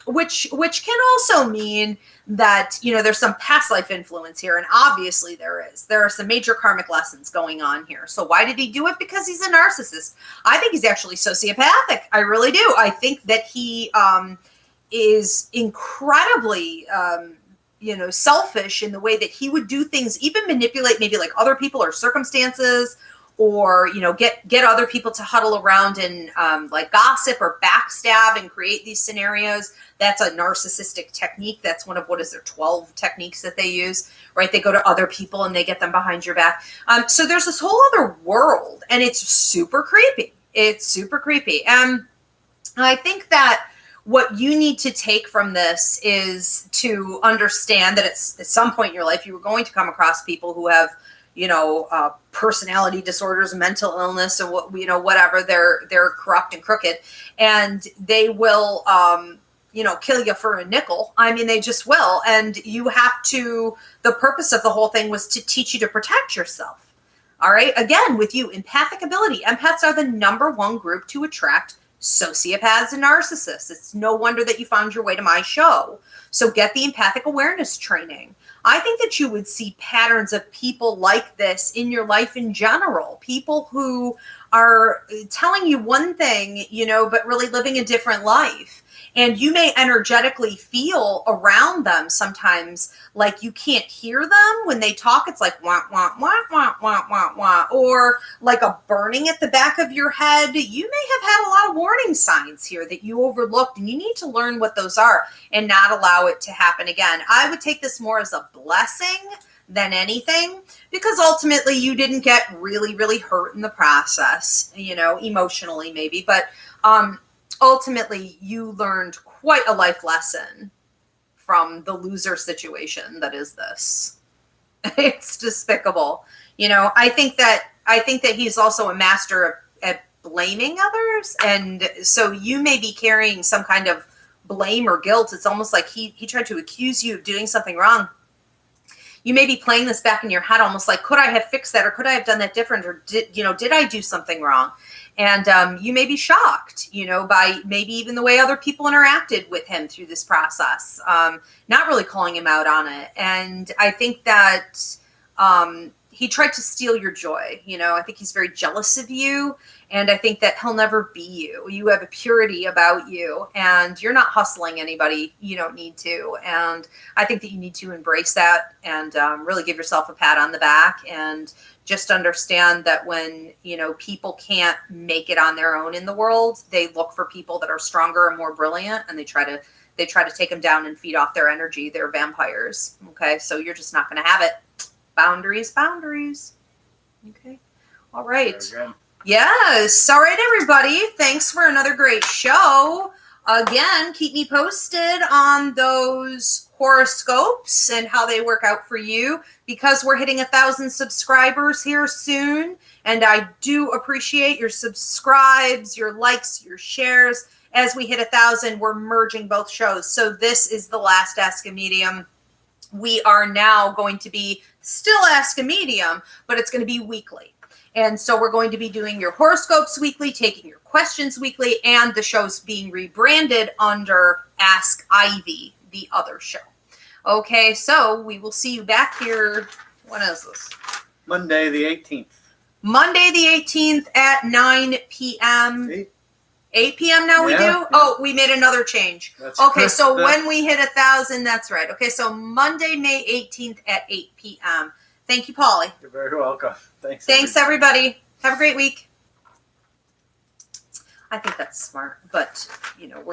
Which can also mean that, you know, there's some past life influence here, and obviously there is. There are some major karmic lessons going on here. So why did he do it? Because he's a narcissist. I think he's actually sociopathic. I really do. I think that he is incredibly selfish in the way that he would do things, even manipulate maybe like other people or circumstances, or, you know, get other people to huddle around and like gossip or backstab and create these scenarios. That's a narcissistic technique. That's one of, 12 techniques that they use, right? They go to other people and they get them behind your back. So there's this whole other world, and it's super creepy. It's super creepy. And I think that what you need to take from this is to understand that at some point in your life, you were going to come across people who have, personality disorders, mental illness, or whatever. They're corrupt and crooked, and they will kill you for a nickel. I mean, they just will. And you have to, the purpose of the whole thing was to teach you to protect yourself. All right. Again, with you, empathic ability. Empaths are the #1 group to attract sociopaths and narcissists. It's no wonder that you found your way to my show. So get the empathic awareness training. I think that you would see patterns of people like this in your life in general. People who are telling you one thing, but really living a different life. And you may energetically feel around them sometimes like you can't hear them when they talk. It's like wah, wah, wah, wah, wah, wah, wah, or like a burning at the back of your head. You may have had a lot of warning signs here that you overlooked, and you need to learn what those are and not allow it to happen again. I would take this more as a blessing than anything, because ultimately you didn't get really, really hurt in the process, emotionally maybe, but ultimately you learned quite a life lesson from the loser situation that is this. It's despicable. I think that he's also a master at blaming others. And so you may be carrying some kind of blame or guilt. It's almost like he tried to accuse you of doing something wrong. You may be playing this back in your head, almost like, could I have fixed that? Or could I have done that different? Or did I do something wrong? And you may be shocked, by maybe even the way other people interacted with him through this process, not really calling him out on it. And I think that he tried to steal your joy. I think he's very jealous of you. And I think that he'll never be you. You have a purity about you, and you're not hustling anybody. You don't need to. And I think that you need to embrace that and really give yourself a pat on the back, and just understand that when, people can't make it on their own in the world, they look for people that are stronger and more brilliant, and they try to take them down and feed off their energy. They're vampires. Okay. So you're just not going to have it. Boundaries. Okay. All right. Yes. All right, everybody. Thanks for another great show. Again, keep me posted on those horoscopes and how they work out for you, because we're hitting 1,000 subscribers here soon. And I do appreciate your subscribes, your likes, your shares. As we hit 1,000, we're merging both shows. So this is the last Ask a Medium. We are now going to be still Ask a Medium, but it's going to be weekly. And so we're going to be doing your horoscopes weekly, taking your questions weekly, and the show's being rebranded under Ask Ivy, the other show. Okay, so we will see you back here. When is this? Monday the 18th. Monday the 18th at 9 p.m. 8 p.m. now we do? Yeah. Oh, we made another change. Okay, so when we hit 1,000, that's right. Okay, so Monday, May 18th at 8 p.m. Thank you, Polly. You're very welcome. Thanks, everybody. Have a great week. I think that's smart, but, we're